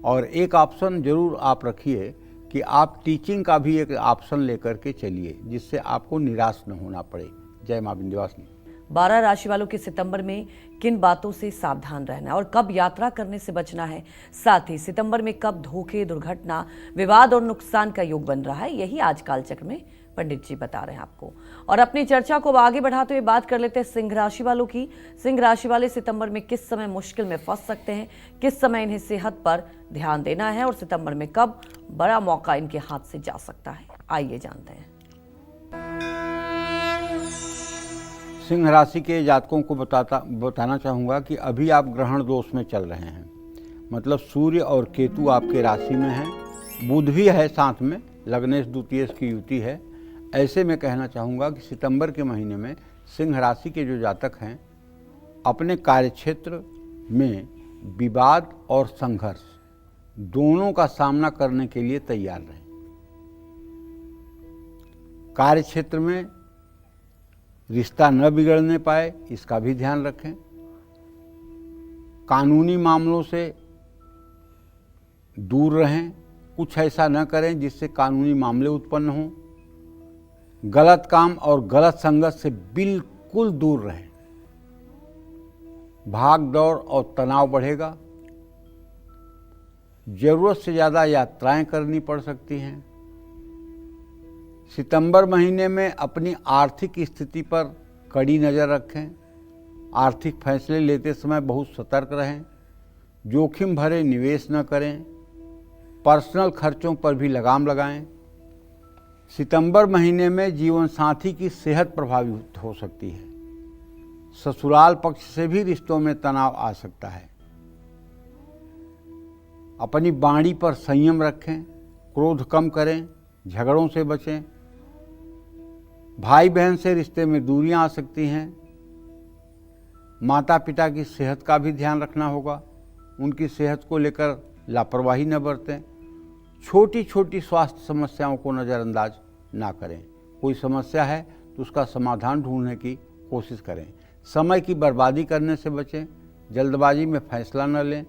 और एक ऑप्शन ज़रूर आप रखिए कि आप टीचिंग का भी एक ऑप्शन लेकर के चलिए, जिससे आपको निराश न होना पड़े। जय मां विंध्यवासिनी। 12 राशि वालों के सितंबर में किन बातों से सावधान रहना है और कब यात्रा करने से बचना है, साथ ही सितंबर में कब धोखे, दुर्घटना, विवाद और नुकसान का योग बन रहा है, यही आज कालचक्र में पंडित जी बता रहे हैं आपको। और अपनी चर्चा को आगे बढ़ाते हुए बात कर लेते हैं सिंह राशि वालों की। सिंह राशि वाले सितंबर में किस समय मुश्किल में फंस सकते हैं, किस समय इन्हें सेहत पर ध्यान देना है और सितंबर में कब बड़ा मौका इनके हाथ से जा सकता है, आइए जानते हैं। सिंह राशि के जातकों को बताना चाहूँगा कि अभी आप ग्रहण दोष में चल रहे हैं, मतलब सूर्य और केतु आपके राशि में हैं, बुध भी है साथ में, लग्नेश द्वितीयेश की युति है। ऐसे में कहना चाहूँगा कि सितंबर के महीने में सिंह राशि के जो जातक हैं अपने कार्यक्षेत्र में विवाद और संघर्ष दोनों का सामना करने के लिए तैयार रहें। कार्यक्षेत्र में रिश्ता न बिगड़ने पाए इसका भी ध्यान रखें। कानूनी मामलों से दूर रहें, कुछ ऐसा न करें जिससे कानूनी मामले उत्पन्न हों। गलत काम और गलत संगत से बिल्कुल दूर रहें। भाग दौड़ और तनाव बढ़ेगा। जरूरत से ज़्यादा यात्राएं करनी पड़ सकती हैं। सितंबर महीने में अपनी आर्थिक स्थिति पर कड़ी नज़र रखें। आर्थिक फैसले लेते समय बहुत सतर्क रहें। जोखिम भरे निवेश न करें। पर्सनल खर्चों पर भी लगाम लगाएं। सितंबर महीने में जीवन साथी की सेहत प्रभावित हो सकती है। ससुराल पक्ष से भी रिश्तों में तनाव आ सकता है। अपनी वाणी पर संयम रखें। क्रोध कम करें। झगड़ों से बचें। भाई बहन से रिश्ते में दूरियां आ सकती हैं। माता पिता की सेहत का भी ध्यान रखना होगा। उनकी सेहत को लेकर लापरवाही न बरतें। छोटी छोटी स्वास्थ्य समस्याओं को नज़रअंदाज ना करें। कोई समस्या है तो उसका समाधान ढूंढने की कोशिश करें। समय की बर्बादी करने से बचें। जल्दबाजी में फैसला न लें।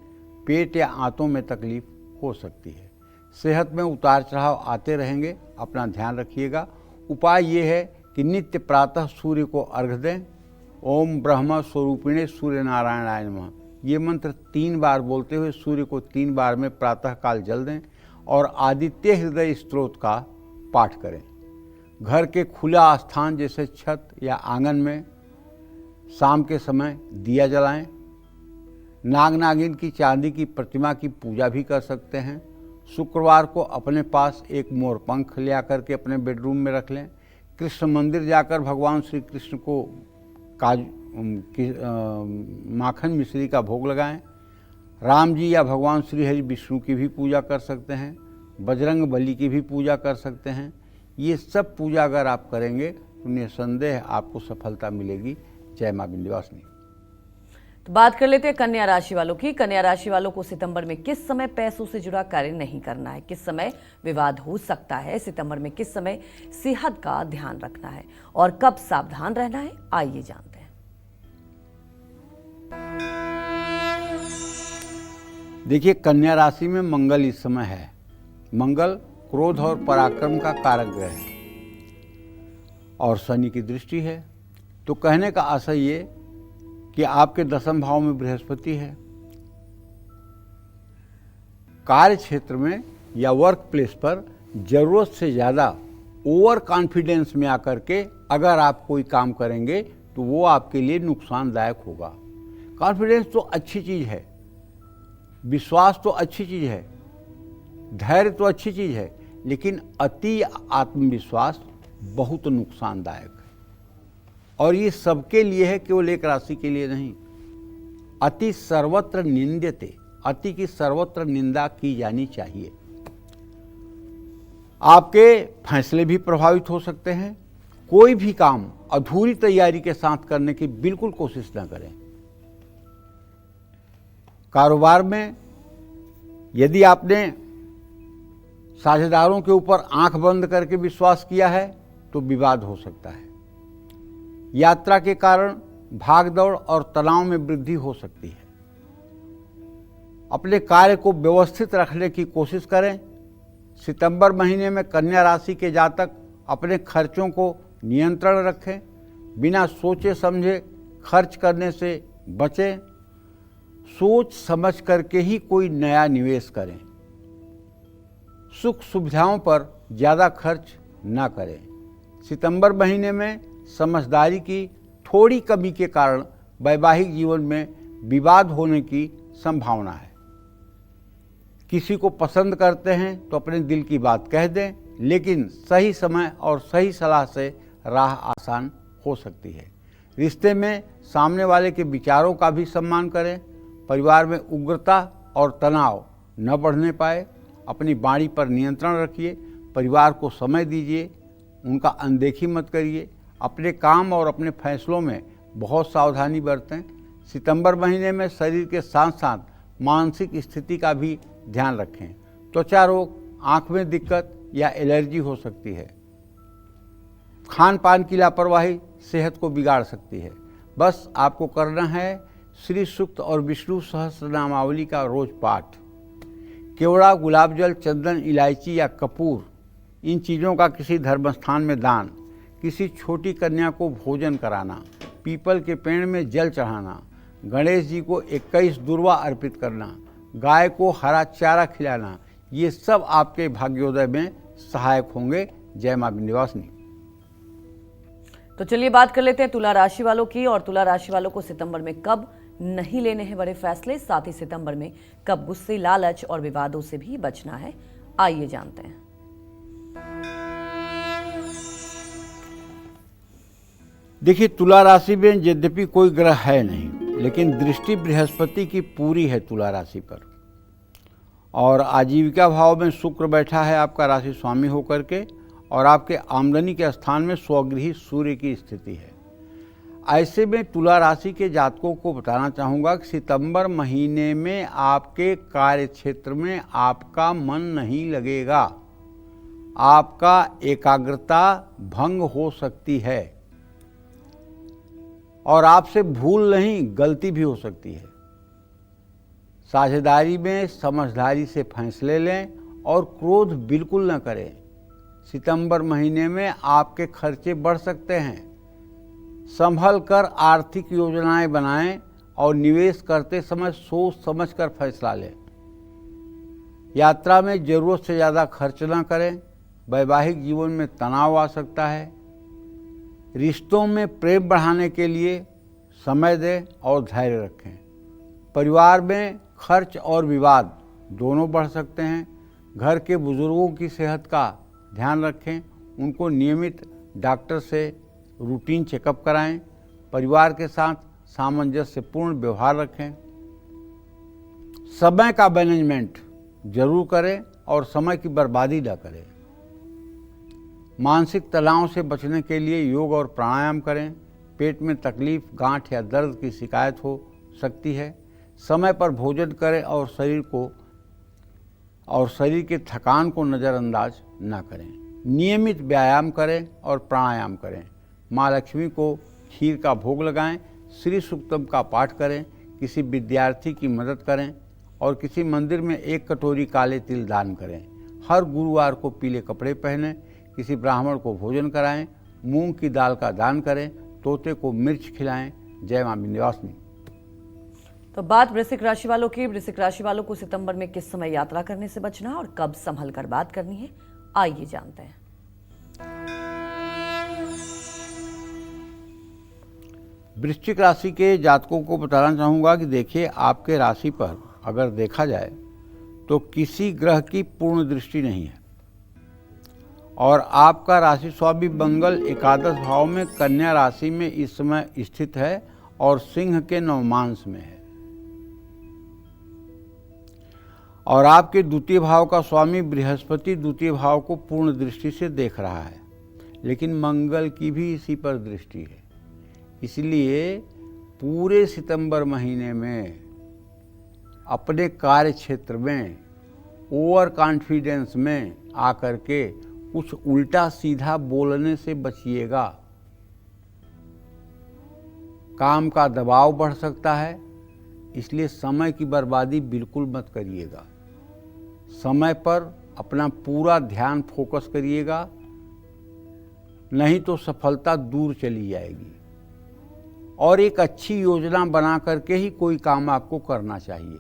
पेट या आंतों में तकलीफ हो सकती है। सेहत में उतार चढ़ाव आते रहेंगे, अपना ध्यान रखिएगा। उपाय ये है कि नित्य प्रातः सूर्य को अर्घ्य दें। ओम ब्रह्म स्वरूपिणे सूर्य नारायणाय नमः ये मंत्र 3 बार बोलते हुए सूर्य को 3 बार में प्रातः काल जल दें और आदित्य हृदय स्तोत्र का पाठ करें। घर के खुला स्थान जैसे छत या आंगन में शाम के समय दिया जलाएं। नाग नागिन की चांदी की प्रतिमा की पूजा भी कर सकते हैं। शुक्रवार को अपने पास एक मोरपंख ले आकर के अपने बेडरूम में रख लें। कृष्ण मंदिर जाकर भगवान श्री कृष्ण को माखन मिश्री का भोग लगाएं। राम जी या भगवान श्री हरि विष्णु की भी पूजा कर सकते हैं। बजरंग बली की भी पूजा कर सकते हैं। ये सब पूजा अगर आप करेंगे तो निसंदेह आपको सफलता मिलेगी। जय मां विंध्यवासिनी। तो बात कर लेते हैं कन्या राशि वालों की। कन्या राशि वालों को सितंबर में किस समय पैसों से जुड़ा कार्य नहीं करना है, किस समय विवाद हो सकता है, सितंबर में किस समय सेहत का ध्यान रखना है और कब सावधान रहना है, आइए जानते हैं। देखिए, कन्या राशि में मंगल इस समय है। मंगल क्रोध और पराक्रम का कारक ग्रह है और शनि की दृष्टि है। तो कहने का आशय ये कि आपके 10वें भाव में बृहस्पति है। कार्य क्षेत्र में या वर्क प्लेस पर जरूरत से ज़्यादा ओवर कॉन्फिडेंस में आकर के अगर आप कोई काम करेंगे तो वो आपके लिए नुकसानदायक होगा। कॉन्फिडेंस तो अच्छी चीज़ है, विश्वास तो अच्छी चीज़ है, धैर्य तो अच्छी चीज़ है, लेकिन अति आत्मविश्वास बहुत नुकसानदायक है। और ये सबके लिए है, केवल एक राशि के लिए नहीं। अति सर्वत्र निंद्यते, अति की सर्वत्र निंदा की जानी चाहिए। आपके फैसले भी प्रभावित हो सकते हैं। कोई भी काम अधूरी तैयारी के साथ करने की बिल्कुल कोशिश न करें। कारोबार में यदि आपने साझेदारों के ऊपर आंख बंद करके विश्वास किया है तो विवाद हो सकता है। यात्रा के कारण भागदौड़ और तनाव में वृद्धि हो सकती है। अपने कार्य को व्यवस्थित रखने की कोशिश करें। सितंबर महीने में कन्या राशि के जातक अपने खर्चों को नियंत्रण रखें। बिना सोचे समझे खर्च करने से बचें। सोच समझ करके ही कोई नया निवेश करें। सुख सुविधाओं पर ज़्यादा खर्च ना करें। सितंबर महीने में समझदारी की थोड़ी कमी के कारण वैवाहिक जीवन में विवाद होने की संभावना है। किसी को पसंद करते हैं तो अपने दिल की बात कह दें, लेकिन सही समय और सही सलाह से राह आसान हो सकती है। रिश्ते में सामने वाले के विचारों का भी सम्मान करें। परिवार में उग्रता और तनाव न बढ़ने पाए। अपनी वाणी पर नियंत्रण रखिए। परिवार को समय दीजिए, उनका अनदेखी मत करिए। अपने काम और अपने फैसलों में बहुत सावधानी बरतें। सितंबर महीने में शरीर के साथ साथ मानसिक स्थिति का भी ध्यान रखें। त्वचा रोग, आँख में दिक्कत या एलर्जी हो सकती है। खान पान की लापरवाही सेहत को बिगाड़ सकती है। बस आपको करना है श्री सूक्त और विष्णु सहस्रनामावली का रोज पाठ। केवड़ा, गुलाब जल, चंदन, इलायची या कपूर, इन चीज़ों का किसी धर्मस्थान में दान, किसी छोटी कन्या को भोजन कराना, पीपल के पेड़ में जल चढ़ाना, गणेश जी को 21 दुर्वा अर्पित करना, गाय को हरा चारा खिलाना, ये सब आपके भाग्योदय में सहायक होंगे। जय मां विंध्यवासिनी। तो चलिए बात कर लेते हैं तुला राशि वालों की। और तुला राशि वालों को सितंबर में कब नहीं लेने हैं बड़े फैसले, साथ ही सितंबर में कब गुस्से, लालच और विवादों से भी बचना है, आइए जानते हैं। देखिए, तुला राशि में यद्यपि कोई ग्रह है नहीं, लेकिन दृष्टि बृहस्पति की पूरी है तुला राशि पर। और आजीविका भाव में शुक्र बैठा है आपका राशि स्वामी होकर के, और आपके आमदनी के स्थान में स्वगृही सूर्य की स्थिति है। ऐसे में तुला राशि के जातकों को बताना चाहूँगा कि सितंबर महीने में आपके कार्य क्षेत्र में आपका मन नहीं लगेगा। आपका एकाग्रता भंग हो सकती है और आपसे भूल नहीं गलती भी हो सकती है। साझेदारी में समझदारी से फैसले लें और क्रोध बिल्कुल न करें। सितंबर महीने में आपके खर्चे बढ़ सकते हैं। संभल कर आर्थिक योजनाएं बनाएं और निवेश करते समय सोच समझ कर फैसला लें। यात्रा में जरूरत से ज़्यादा खर्च न करें। वैवाहिक जीवन में तनाव आ सकता है। रिश्तों में प्रेम बढ़ाने के लिए समय दें और धैर्य रखें। परिवार में खर्च और विवाद दोनों बढ़ सकते हैं। घर के बुजुर्गों की सेहत का ध्यान रखें। उनको नियमित डॉक्टर से रूटीन चेकअप कराएं। परिवार के साथ सामंजस्यपूर्ण व्यवहार रखें। समय का मैनेजमेंट जरूर करें और समय की बर्बादी न करें। मानसिक तनाव से बचने के लिए योग और प्राणायाम करें। पेट में तकलीफ, गांठ या दर्द की शिकायत हो सकती है। समय पर भोजन करें और शरीर के थकान को नज़रअंदाज न करें। नियमित व्यायाम करें और प्राणायाम करें। माँ लक्ष्मी को खीर का भोग लगाएं। श्री सूक्तम का पाठ करें। किसी विद्यार्थी की मदद करें और किसी मंदिर में 1 कटोरी काले तिल दान करें। हर गुरुवार को पीले कपड़े पहनें। किसी ब्राह्मण को भोजन कराएं। मूंग की दाल का दान करें। तोते को मिर्च खिलाएं। जय मां विंध्यवासिनी। तो बात वृश्चिक राशि वालों की। वृश्चिक राशि वालों को सितंबर में किस समय यात्रा करने से बचना और कब संभल कर बात करनी है, आइए जानते हैं। वृश्चिक राशि के जातकों को बताना चाहूँगा कि देखिए, आपके राशि पर अगर देखा जाए तो किसी ग्रह की पूर्ण दृष्टि नहीं है और आपका राशि स्वामी मंगल एकादश भाव में कन्या राशि में इस समय स्थित है और सिंह के नवमांश में है। और आपके द्वितीय भाव का स्वामी बृहस्पति द्वितीय भाव को पूर्ण दृष्टि से देख रहा है, लेकिन मंगल की भी इसी पर दृष्टि है। इसलिए पूरे सितंबर महीने में अपने कार्य क्षेत्र में ओवर कॉन्फिडेंस में आकर के कुछ उल्टा सीधा बोलने से बचिएगा। काम का दबाव बढ़ सकता है, इसलिए समय की बर्बादी बिल्कुल मत करिएगा। समय पर अपना पूरा ध्यान फोकस करिएगा, नहीं तो सफलता दूर चली जाएगी। और एक अच्छी योजना बना करके ही कोई काम आपको करना चाहिए।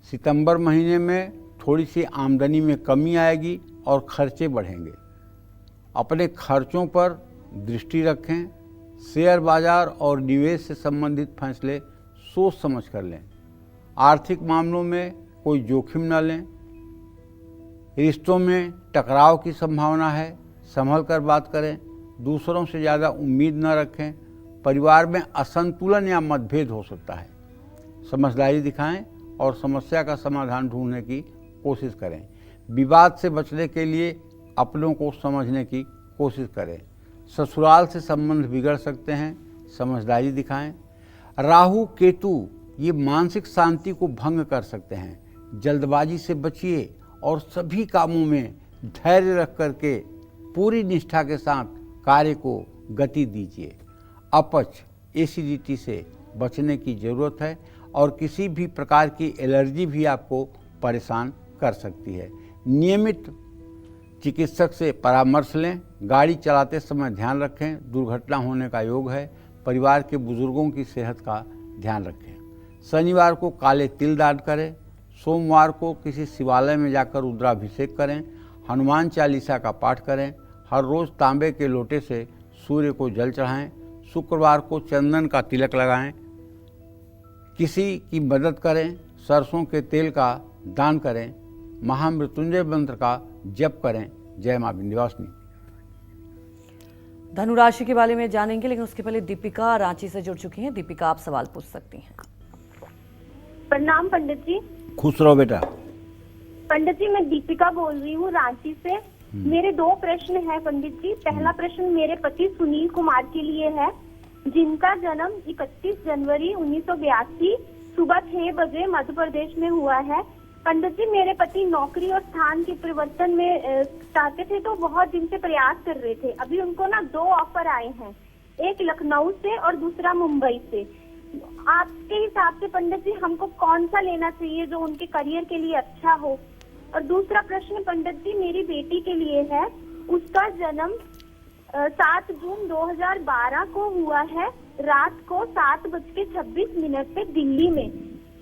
सितंबर महीने में थोड़ी सी आमदनी में कमी आएगी और खर्चे बढ़ेंगे। अपने खर्चों पर दृष्टि रखें। शेयर बाजार और निवेश से संबंधित फैसले सोच समझ कर लें। आर्थिक मामलों में कोई जोखिम न लें। रिश्तों में टकराव की संभावना है, संभल कर बात करें। दूसरों से ज़्यादा उम्मीद न रखें। परिवार में असंतुलन या मतभेद हो सकता है। समझदारी दिखाएं और समस्या का समाधान ढूंढने की कोशिश करें। विवाद से बचने के लिए अपनों को समझने की कोशिश करें। ससुराल से संबंध बिगड़ सकते हैं, समझदारी दिखाएं। राहु केतु ये मानसिक शांति को भंग कर सकते हैं। जल्दबाजी से बचिए और सभी कामों में धैर्य रख करके पूरी निष्ठा के साथ कार्य को गति दीजिए। अपच, एसिडिटी से बचने की ज़रूरत है और किसी भी प्रकार की एलर्जी भी आपको परेशान कर सकती है। नियमित चिकित्सक से परामर्श लें। गाड़ी चलाते समय ध्यान रखें, दुर्घटना होने का योग है। परिवार के बुजुर्गों की सेहत का ध्यान रखें। शनिवार को काले तिल दान करें। सोमवार को किसी शिवालय में जाकर रुद्राभिषेक करें। हनुमान चालीसा का पाठ करें। हर रोज़ तांबे के लोटे से सूर्य को जल चढ़ाएं। शुक्रवार को चंदन का तिलक लगाएं। किसी की मदद करें। सरसों के तेल का दान करें। महामृत्युंजय मंत्र का जप करें। जय मां विंध्यवासिनी। धनु राशि के बारे में जानेंगे, लेकिन उसके पहले दीपिका रांची से जुड़ चुकी हैं। दीपिका, आप सवाल पूछ सकती हैं। प्रणाम पंडित जी। खुश रहो बेटा। पंडित जी, मैं दीपिका बोल रही हूँ रांची से। मेरे 2 प्रश्न हैं पंडित जी। पहला प्रश्न मेरे पति सुनील कुमार के लिए है, जिनका जन्म 31 जनवरी 1982 सुबह 6 बजे मध्य प्रदेश में हुआ है। पंडित जी, मेरे पति नौकरी और स्थान के परिवर्तन में चाहते थे, तो बहुत दिन से प्रयास कर रहे थे। अभी उनको ना 2 ऑफर आए हैं, एक लखनऊ से और दूसरा मुंबई से। आपके हिसाब से पंडित जी हमको कौन सा लेना चाहिए जो उनके करियर के लिए अच्छा हो? और दूसरा प्रश्न पंडित जी मेरी बेटी के लिए है। उसका जन्म 7 जून 2012 को हुआ है, रात को 7:26 पे दिल्ली में।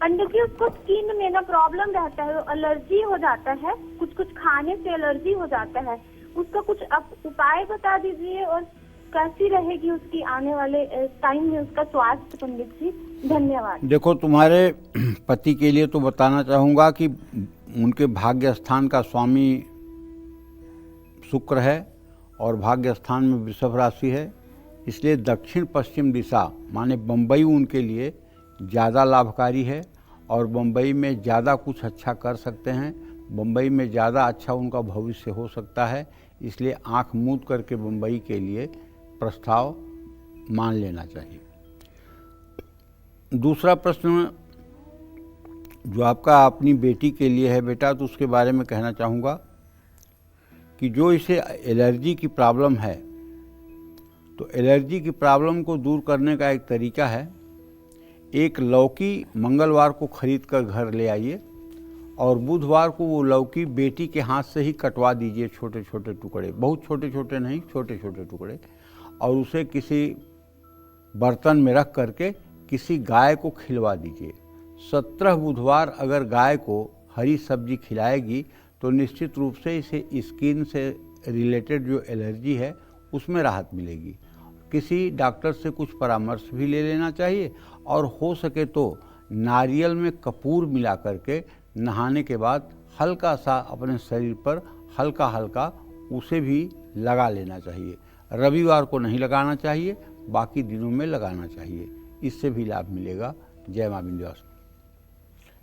पंडित जी, उसको स्किन में ना प्रॉब्लम रहता है, एलर्जी हो जाता है, कुछ खाने से एलर्जी हो जाता है। उसका कुछ उपाय बता दीजिए और कैसी रहेगी उसकी आने वाले टाइम में उसका स्वास्थ्य पंडित जी। धन्यवाद। देखो, तुम्हारे पति के लिए तो बताना चाहूँगा कि उनके भाग्य स्थान का स्वामी शुक्र है और भाग्य स्थान में वृषभ राशि है, इसलिए दक्षिण पश्चिम दिशा माने बम्बई उनके लिए ज़्यादा लाभकारी है और बम्बई में ज़्यादा कुछ अच्छा कर सकते हैं। बम्बई में ज़्यादा अच्छा उनका भविष्य हो सकता है, इसलिए आंख मूंद करके बम्बई के लिए प्रस्ताव मान लेना चाहिए। दूसरा प्रश्न जो आपका अपनी बेटी के लिए है बेटा, तो उसके बारे में कहना चाहूँगा कि जो इसे एलर्जी की प्रॉब्लम है, तो एलर्जी की प्रॉब्लम को दूर करने का एक तरीका है, एक लौकी मंगलवार को खरीद कर घर ले आइए और बुधवार को वो लौकी बेटी के हाथ से ही कटवा दीजिए, छोटे छोटे टुकड़े, बहुत छोटे छोटे नहीं, छोटे छोटे टुकड़े, और उसे किसी बर्तन में रख करके किसी गाय को खिलवा दीजिए। 17 बुधवार अगर गाय को हरी सब्जी खिलाएगी तो निश्चित रूप से इसे स्किन से रिलेटेड जो एलर्जी है उसमें राहत मिलेगी। किसी डॉक्टर से कुछ परामर्श भी ले लेना चाहिए और हो सके तो नारियल में कपूर मिला करके नहाने के बाद हल्का सा अपने शरीर पर हल्का हल्का उसे भी लगा लेना चाहिए। रविवार को नहीं लगाना चाहिए, बाकी दिनों में लगाना चाहिए, इससे भी लाभ मिलेगा। जय मां विंध्यवासिनी।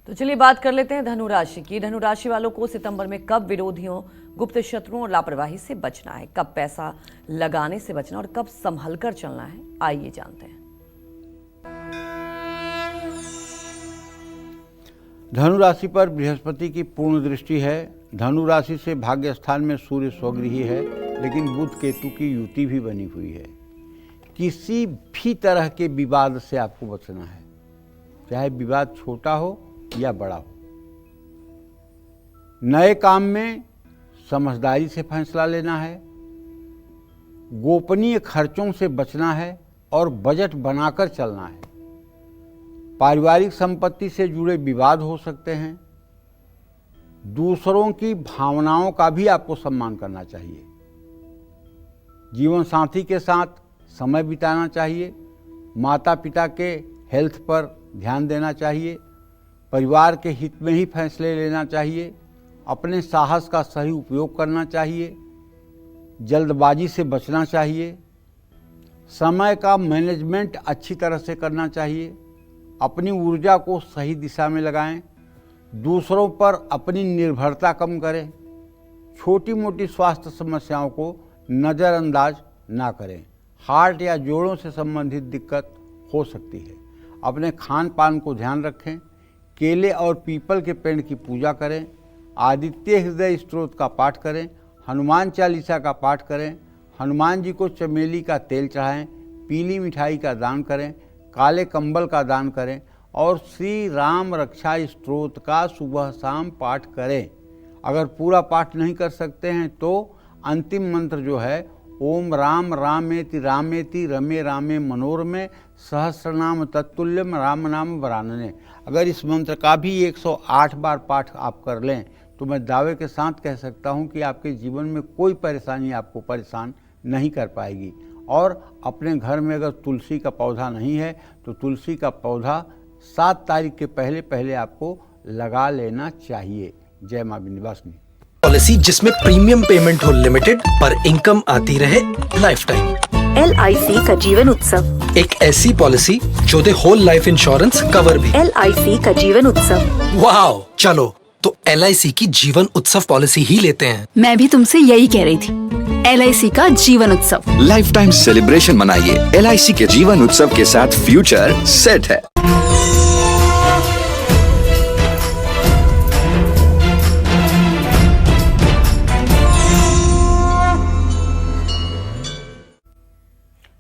तो चलिए बात कर लेते हैं धनु राशि की। धनु राशि वालों को सितंबर में कब विरोधियों, गुप्त शत्रुओं और लापरवाही से बचना है, कब पैसा लगाने से बचना और कब संभल कर चलना है, आइए जानते हैं। धनु राशि पर बृहस्पति की पूर्ण दृष्टि है। धनु राशि से भाग्य स्थान में सूर्य स्वगृही है, लेकिन बुध केतु की युति भी बनी हुई है। किसी भी तरह के विवाद से आपको बचना है, चाहे विवाद छोटा हो या बड़ा हो। नए काम में समझदारी से फैसला लेना है, गोपनीय खर्चों से बचना है और बजट बनाकर चलना है। पारिवारिक संपत्ति से जुड़े विवाद हो सकते हैं। दूसरों की भावनाओं का भी आपको सम्मान करना चाहिए। जीवन साथी के साथ समय बिताना चाहिए। माता पिता के हेल्थ पर ध्यान देना चाहिए। परिवार के हित में ही फैसले लेना चाहिए। अपने साहस का सही उपयोग करना चाहिए। जल्दबाजी से बचना चाहिए। समय का मैनेजमेंट अच्छी तरह से करना चाहिए। अपनी ऊर्जा को सही दिशा में लगाएं। दूसरों पर अपनी निर्भरता कम करें। छोटी मोटी स्वास्थ्य समस्याओं को नज़रअंदाज ना करें। हार्ट या जोड़ों से संबंधित दिक्कत हो सकती है। अपने खान पान को ध्यान रखें। केले और पीपल के पेड़ की पूजा करें। आदित्य हृदय स्तोत्र का पाठ करें। हनुमान चालीसा का पाठ करें। हनुमान जी को चमेली का तेल चढ़ाएं। पीली मिठाई का दान करें। काले कंबल का दान करें और श्री राम रक्षा स्तोत्र का सुबह शाम पाठ करें। अगर पूरा पाठ नहीं कर सकते हैं तो अंतिम मंत्र जो है ओम राम रामेति रामेति रमे रामे मनोरमे सहस्रनाम तत्तुल्यम राम नाम वरानने। अगर इस मंत्र का भी 108 बार पाठ आप कर लें तो मैं दावे के साथ कह सकता हूं कि आपके जीवन में कोई परेशानी आपको परेशान नहीं कर पाएगी। और अपने घर में अगर तुलसी का पौधा नहीं है तो तुलसी का पौधा 7 तारीख के पहले पहले आपको लगा लेना चाहिए। जय मां विंध्यवासिनी। पॉलिसी जिसमें प्रीमियम पेमेंट हो लिमिटेड पर इनकम आती रहे लाइफ टाइम। LIC का जीवन उत्सव, एक ऐसी पॉलिसी जो दे होल लाइफ इंश्योरेंस कवर भी। LIC का जीवन उत्सव। वाओ, चलो तो LIC की जीवन उत्सव पॉलिसी ही लेते हैं। मैं भी तुमसे यही कह रही थी। LIC का जीवन उत्सव, लाइफ टाइम सेलिब्रेशन मनाइए। LIC के जीवन उत्सव के साथ फ्यूचर सेट है।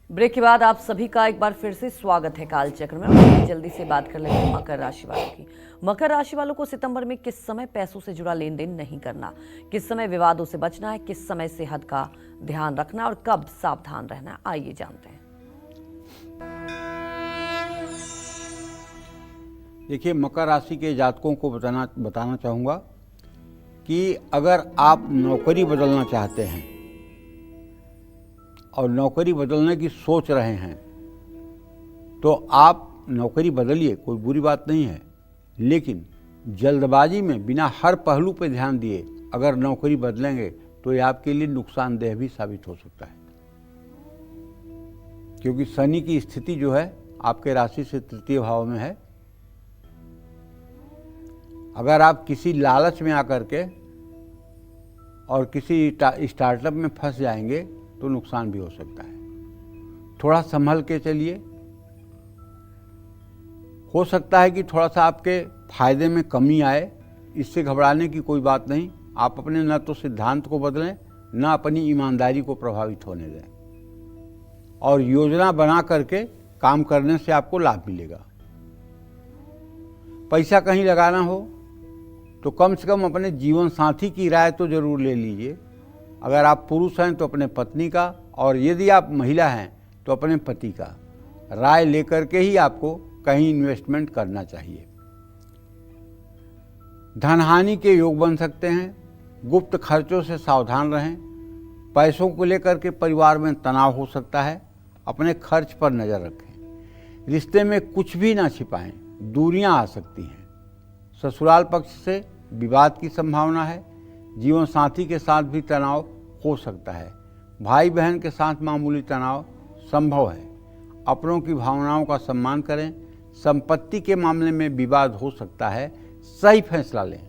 ब्रेक के बाद आप सभी का एक बार फिर से स्वागत है कालचक्र में। जल्दी से बात कर लेते हैं मकर राशि वालों की। मकर राशि वालों को सितंबर में किस समय पैसों से जुड़ा लेन देन नहीं करना, किस समय विवादों से बचना है, किस समय सेहत का ध्यान रखना और कब सावधान रहना है, आइए जानते हैं। देखिए, मकर राशि के जातकों को बताना चाहूँगा कि अगर आप नौकरी बदलना चाहते हैं और नौकरी बदलने की सोच रहे हैं तो आप नौकरी बदलिए, कोई बुरी बात नहीं है। लेकिन जल्दबाजी में बिना हर पहलू पर ध्यान दिए अगर नौकरी बदलेंगे तो ये आपके लिए नुकसानदेह भी साबित हो सकता है, क्योंकि शनि की स्थिति जो है आपके राशि से तृतीय भाव में है। अगर आप किसी लालच में आकर के और किसी स्टार्टअप में फंस जाएंगे तो नुकसान भी हो सकता है। थोड़ा संभल के चलिए। हो सकता है कि थोड़ा सा आपके फायदे में कमी आए, इससे घबराने की कोई बात नहीं। आप अपने न तो सिद्धांत को बदलें न अपनी ईमानदारी को प्रभावित होने दें, और योजना बना करके काम करने से आपको लाभ मिलेगा। पैसा कहीं लगाना हो तो कम से कम अपने जीवन साथी की राय तो जरूर ले लीजिए। अगर आप पुरुष हैं तो अपने पत्नी का, और यदि आप महिला हैं तो अपने पति का राय लेकर के ही आपको कहीं इन्वेस्टमेंट करना चाहिए। धनहानि के योग बन सकते हैं। गुप्त खर्चों से सावधान रहें। पैसों को लेकर के परिवार में तनाव हो सकता है। अपने खर्च पर नज़र रखें। रिश्ते में कुछ भी ना छिपाएं, दूरियां आ सकती हैं। ससुराल पक्ष से विवाद की संभावना है। जीवन साथी के साथ भी तनाव हो सकता है। भाई बहन के साथ मामूली तनाव संभव है। अपनों की भावनाओं का सम्मान करें। संपत्ति के मामले में विवाद हो सकता है, सही फैसला लें।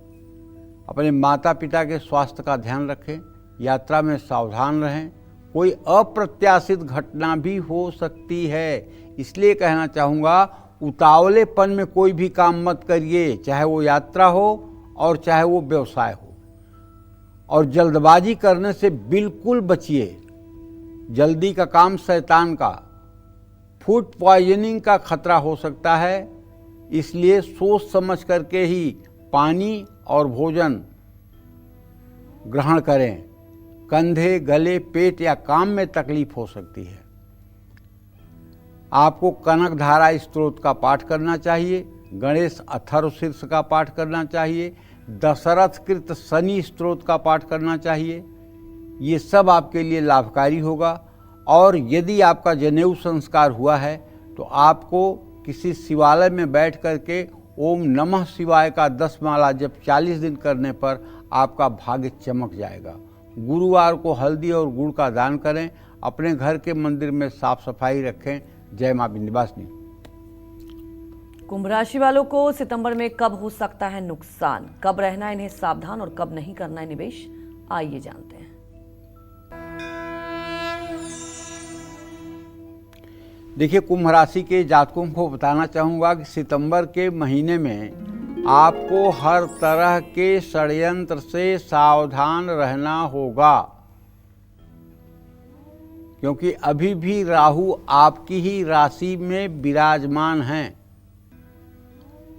अपने माता पिता के स्वास्थ्य का ध्यान रखें। यात्रा में सावधान रहें। कोई अप्रत्याशित घटना भी हो सकती है, इसलिए कहना चाहूँगा उतावलेपन में कोई भी काम मत करिए, चाहे वो यात्रा हो और चाहे वो व्यवसाय हो। और जल्दबाजी करने से बिल्कुल बचिए। जल्दी का काम शैतान का। फूड पॉइजनिंग का खतरा हो सकता है, इसलिए सोच समझ करके ही पानी और भोजन ग्रहण करें। कंधे, गले, पेट या काम में तकलीफ हो सकती है। आपको कनक धारा स्तोत्र का पाठ करना चाहिए। गणेश अथर्व शीर्ष का पाठ करना चाहिए। दशरथ कृत शनि स्तोत्र का पाठ करना चाहिए। ये सब आपके लिए लाभकारी होगा। और यदि आपका जनेऊ संस्कार हुआ है तो आपको किसी शिवालय में बैठ करके ओम नमः शिवाय का 10 माला जब 40 दिन करने पर आपका भाग्य चमक जाएगा। गुरुवार को हल्दी और गुड़ का दान करें। अपने घर के मंदिर में साफ सफाई रखें। जय मां विंध्यवासिनी। कुंभ राशि वालों को सितंबर में कब हो सकता है नुकसान, कब रहना है इन्हें सावधान और कब नहीं करना है निवेश, आइए जानते हैं। देखिए, कुंभ राशि के जातकों को बताना चाहूँगा कि सितंबर के महीने में आपको हर तरह के षड्यंत्र से सावधान रहना होगा, क्योंकि अभी भी राहु आपकी ही राशि में विराजमान हैं।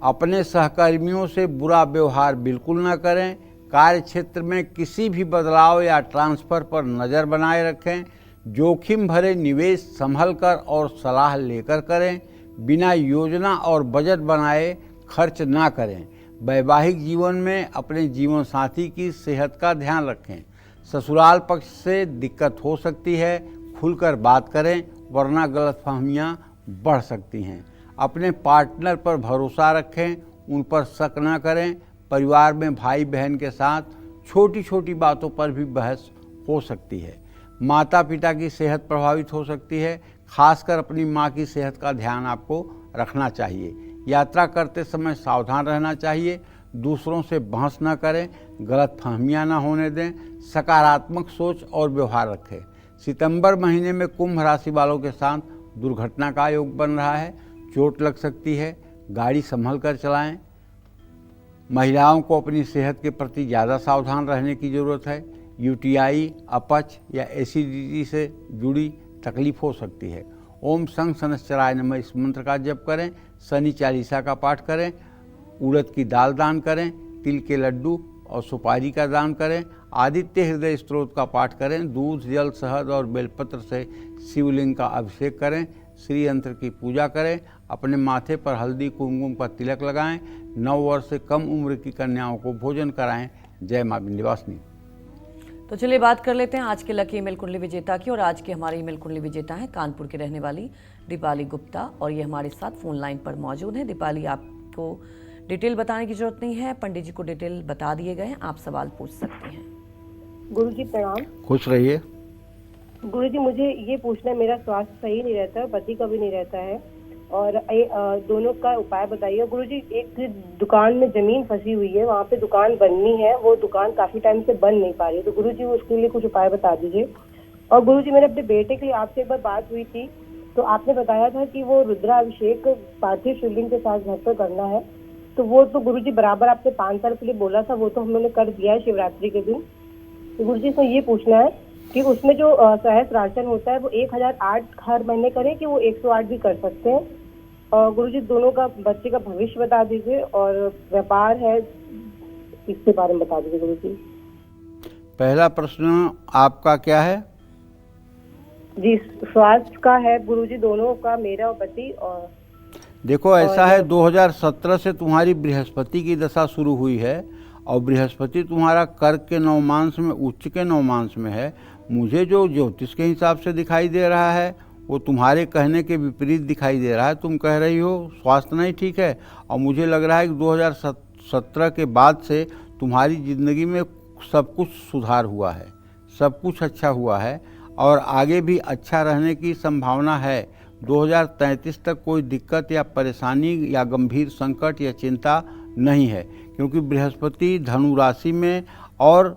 अपने सहकर्मियों से बुरा व्यवहार बिल्कुल न करें। कार्य क्षेत्र में किसी भी बदलाव या ट्रांसफर पर नज़र बनाए रखें। जोखिम भरे निवेश संभल कर और सलाह लेकर करें। बिना योजना और बजट बनाए खर्च ना करें। वैवाहिक जीवन में अपने जीवन साथी की सेहत का ध्यान रखें। ससुराल पक्ष से दिक्कत हो सकती है, खुलकर बात करें वरना गलतफहमियां बढ़ सकती हैं। अपने पार्टनर पर भरोसा रखें, उन पर शक न करें। परिवार में भाई बहन के साथ छोटी छोटी बातों पर भी बहस हो सकती है। माता पिता की सेहत प्रभावित हो सकती है। खासकर अपनी माँ की सेहत का ध्यान आपको रखना चाहिए। यात्रा करते समय सावधान रहना चाहिए। दूसरों से बहस न करें, गलतफहमियां न होने दें। सकारात्मक सोच और व्यवहार रखें। सितंबर महीने में कुंभ राशि वालों के साथ दुर्घटना का योग बन रहा है। चोट लग सकती है, गाड़ी संभल कर चलाएं। महिलाओं को अपनी सेहत के प्रति ज़्यादा सावधान रहने की ज़रूरत है। यूटीआई, अपच या एसिडिटी से जुड़ी तकलीफ हो सकती है। ओम संग शनश्चराय नमः इस मंत्र का जप करें। शनि चालीसा का पाठ करें। उड़द की दाल दान करें। तिल के लड्डू और सुपारी का दान करें। आदित्य हृदय स्तोत्र का पाठ करें। दूध, जल, शहद और बेलपत्र से शिवलिंग का अभिषेक करें। श्री यंत्र की पूजा करें। अपने माथे पर हल्दी कुमकुम का तिलक लगाएं। 9 वर्ष से कम उम्र की कन्याओं को भोजन कराएं। जय मां विंध्यवासिनी। तो चलिए बात कर लेते हैं आज के लकी ईमेल कुंडली विजेता की। और आज के हमारे ईमेल कुंडली विजेता हैं कानपुर की रहने वाली दीपाली गुप्ता, और ये हमारे साथ फोन लाइन पर मौजूद हैं। दीपाली, आपको डिटेल बताने की जरूरत नहीं है, पंडित जी को डिटेल बता दिए गए हैं, आप सवाल पूछ सकते हैं। गुरुजी प्रणाम। खुश रहिए। गुरुजी, मुझे ये पूछना है, मेरा स्वास्थ्य सही नहीं रहता, पति का भी नहीं रहता है, और दोनों का उपाय बताइए। गुरुजी, एक दुकान में जमीन फंसी हुई है, वहाँ पे दुकान बननी है, वो दुकान काफी टाइम से बन नहीं पा रही है, तो गुरुजी उसके लिए कुछ उपाय बता दीजिए। और गुरुजी, मेरे अपने बेटे के लिए आपसे एक बार बात हुई थी, तो आपने बताया था कि वो रुद्राभिषेक पार्थिव शिवलिंग के साथ घर पर करना है, तो वो तो गुरुजी बराबर आपने 5 साल के लिए बोला था, वो तो हम लोगों ने कर दिया है शिवरात्रि के दिन। तो गुरुजी से ये पूछना है कि उसमें जो सहस्त्रार्चन होता है वो 1008 हर महीने करें कि वो 108 भी कर सकते हैं। और गुरुजी, दोनों का बच्चे का भविष्य बता दीजिए, और व्यापार है इसके बारे में बता दीजिए गुरुजी। पहला प्रश्न आपका क्या है? जी, स्वास्थ्य का है गुरुजी, दोनों का, मेरा और पति। और देखो, ऐसा है 2017 से तुम्हारी बृहस्पति की दशा शुरू हुई है, और बृहस्पति तुम्हारा कर्क के नवमांश में, उच्च के नवमांश में है। मुझे जो ज्योतिष के हिसाब से दिखाई दे रहा है वो तुम्हारे कहने के विपरीत दिखाई दे रहा है। तुम कह रही हो स्वास्थ्य नहीं ठीक है, और मुझे लग रहा है कि 2017 के बाद से तुम्हारी ज़िंदगी में सब कुछ सुधार हुआ है, सब कुछ अच्छा हुआ है, और आगे भी अच्छा रहने की संभावना है। 2033 तक कोई दिक्कत या परेशानी या गंभीर संकट या चिंता नहीं है, क्योंकि बृहस्पति धनु राशि में और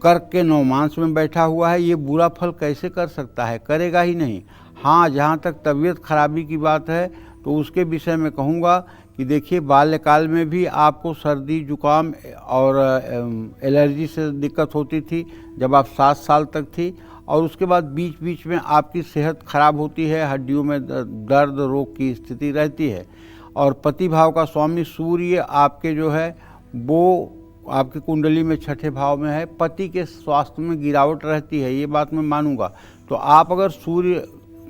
कर्क के नवमांश में बैठा हुआ है। ये बुरा फल कैसे कर सकता है? करेगा ही नहीं। हाँ, जहाँ तक तबीयत खराबी की बात है तो उसके विषय में कहूँगा कि देखिए, बाल्यकाल में भी आपको सर्दी जुकाम और एलर्जी से दिक्कत होती थी जब आप 7 साल तक थी, और उसके बाद बीच बीच में आपकी सेहत खराब होती है, हड्डियों में दर्द रोग की स्थिति रहती है। और पति भाव का स्वामी सूर्य आपके जो है वो आपकी कुंडली में 6ठे भाव में है। पति के स्वास्थ्य में गिरावट रहती है, ये बात मैं मानूंगा। तो आप अगर सूर्य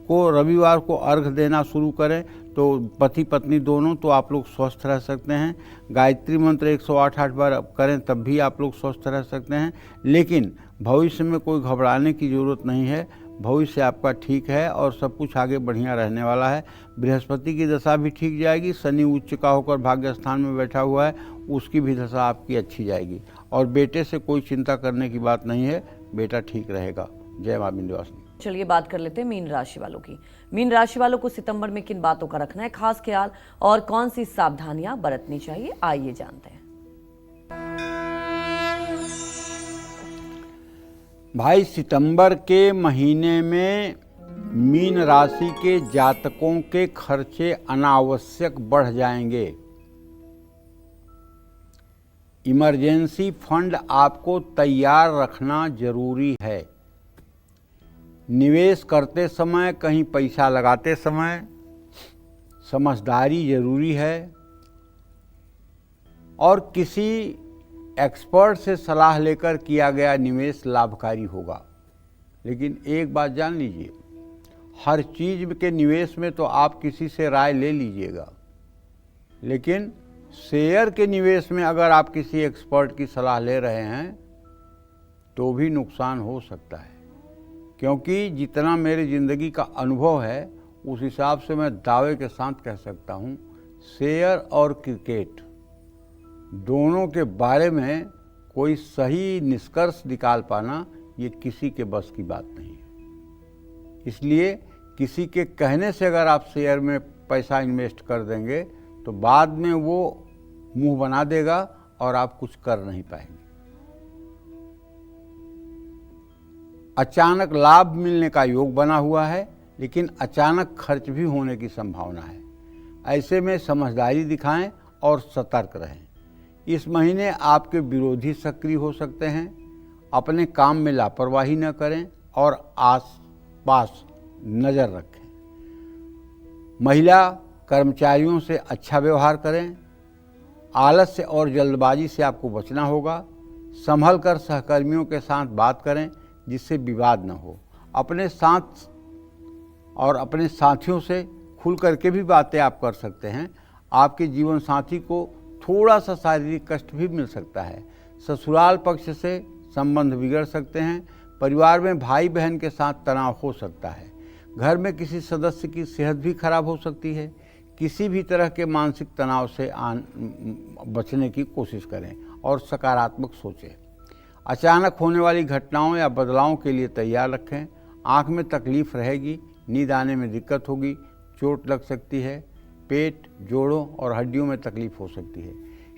को रविवार को अर्घ देना शुरू करें तो पति पत्नी दोनों, तो आप लोग स्वस्थ रह सकते हैं। गायत्री मंत्र 108 बार करें तब भी आप लोग स्वस्थ रह सकते हैं। लेकिन भविष्य में कोई घबराने की ज़रूरत नहीं है। भविष्य आपका ठीक है और सब कुछ आगे बढ़िया रहने वाला है। बृहस्पति की दशा भी ठीक जाएगी, शनि उच्च का होकर भाग्य स्थान में बैठा हुआ है, उसकी भी दशा आपकी अच्छी जाएगी। और बेटे से कोई चिंता करने की बात नहीं है, बेटा ठीक रहेगा। जय मां विंध्यवासिनी। चलिए बात कर लेते हैं मीन राशि वालों की। मीन राशि वालों को सितंबर में किन बातों का रखना है खास ख्याल और कौन सी सावधानियां बरतनी चाहिए, आइए जानते हैं। भाई, सितंबर के महीने में मीन राशि के जातकों के खर्चे अनावश्यक बढ़ जाएंगे। इमरजेंसी फंड आपको तैयार रखना जरूरी है। निवेश करते समय, कहीं पैसा लगाते समय समझदारी जरूरी है और किसी एक्सपर्ट से सलाह लेकर किया गया निवेश लाभकारी होगा। लेकिन एक बात जान लीजिए, हर चीज़ के निवेश में तो आप किसी से राय ले लीजिएगा, लेकिन शेयर के निवेश में अगर आप किसी एक्सपर्ट की सलाह ले रहे हैं तो भी नुकसान हो सकता है। क्योंकि जितना मेरी ज़िंदगी का अनुभव है उस हिसाब से मैं दावे के साथ कह सकता हूँ, शेयर और क्रिकेट दोनों के बारे में कोई सही निष्कर्ष निकाल पाना ये किसी के बस की बात नहीं है। इसलिए किसी के कहने से अगर आप शेयर में पैसा इन्वेस्ट कर देंगे तो बाद में वो मुंह बना देगा और आप कुछ कर नहीं पाएंगे। अचानक लाभ मिलने का योग बना हुआ है, लेकिन अचानक खर्च भी होने की संभावना है। ऐसे में समझदारी दिखाएं और सतर्क रहें। इस महीने आपके विरोधी सक्रिय हो सकते हैं। अपने काम में लापरवाही न करें और आस-पास नज़र रखें। महिला कर्मचारियों से अच्छा व्यवहार करें। आलस्य और जल्दबाजी से आपको बचना होगा। संभल कर सहकर्मियों के साथ बात करें जिससे विवाद न हो। अपने साथ और अपने साथियों से खुल करके भी बातें आप कर सकते हैं। आपके जीवन साथी को थोड़ा सा शारीरिक कष्ट भी मिल सकता है। ससुराल पक्ष से संबंध बिगड़ सकते हैं। परिवार में भाई बहन के साथ तनाव हो सकता है। घर में किसी सदस्य की सेहत भी खराब हो सकती है। किसी भी तरह के मानसिक तनाव से बचने की कोशिश करें और सकारात्मक सोचें। अचानक होने वाली घटनाओं या बदलावों के लिए तैयार रखें। आँख में तकलीफ रहेगी, नींद आने में दिक्कत होगी, चोट लग सकती है, पेट, जोड़ों और हड्डियों में तकलीफ हो सकती है।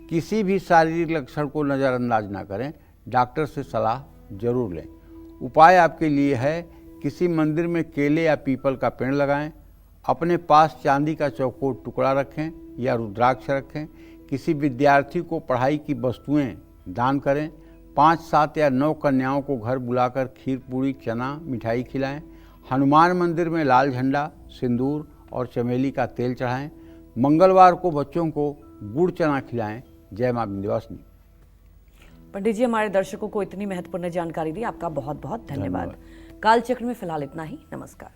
किसी भी शारीरिक लक्षण को नज़रअंदाज ना करें, डॉक्टर से सलाह जरूर लें। उपाय आपके लिए है, किसी मंदिर में केले या पीपल का पेड़ लगाएं। अपने पास चांदी का चौकोर टुकड़ा रखें या रुद्राक्ष रखें। किसी विद्यार्थी को पढ़ाई की वस्तुएं दान करें। 5, 7 या 9 कन्याओं को घर बुलाकर खीर पूड़ी चना मिठाई खिलाएं। हनुमान मंदिर में लाल झंडा, सिंदूर और चमेली का तेल चढ़ाएं। मंगलवार को बच्चों को गुड़ चना खिलाएं। जय मां विंध्यवासिनी। पंडित जी, हमारे दर्शकों को इतनी महत्वपूर्ण जानकारी दी, आपका बहुत बहुत धन्यवाद। कालचक्र में फिलहाल इतना ही। नमस्कार।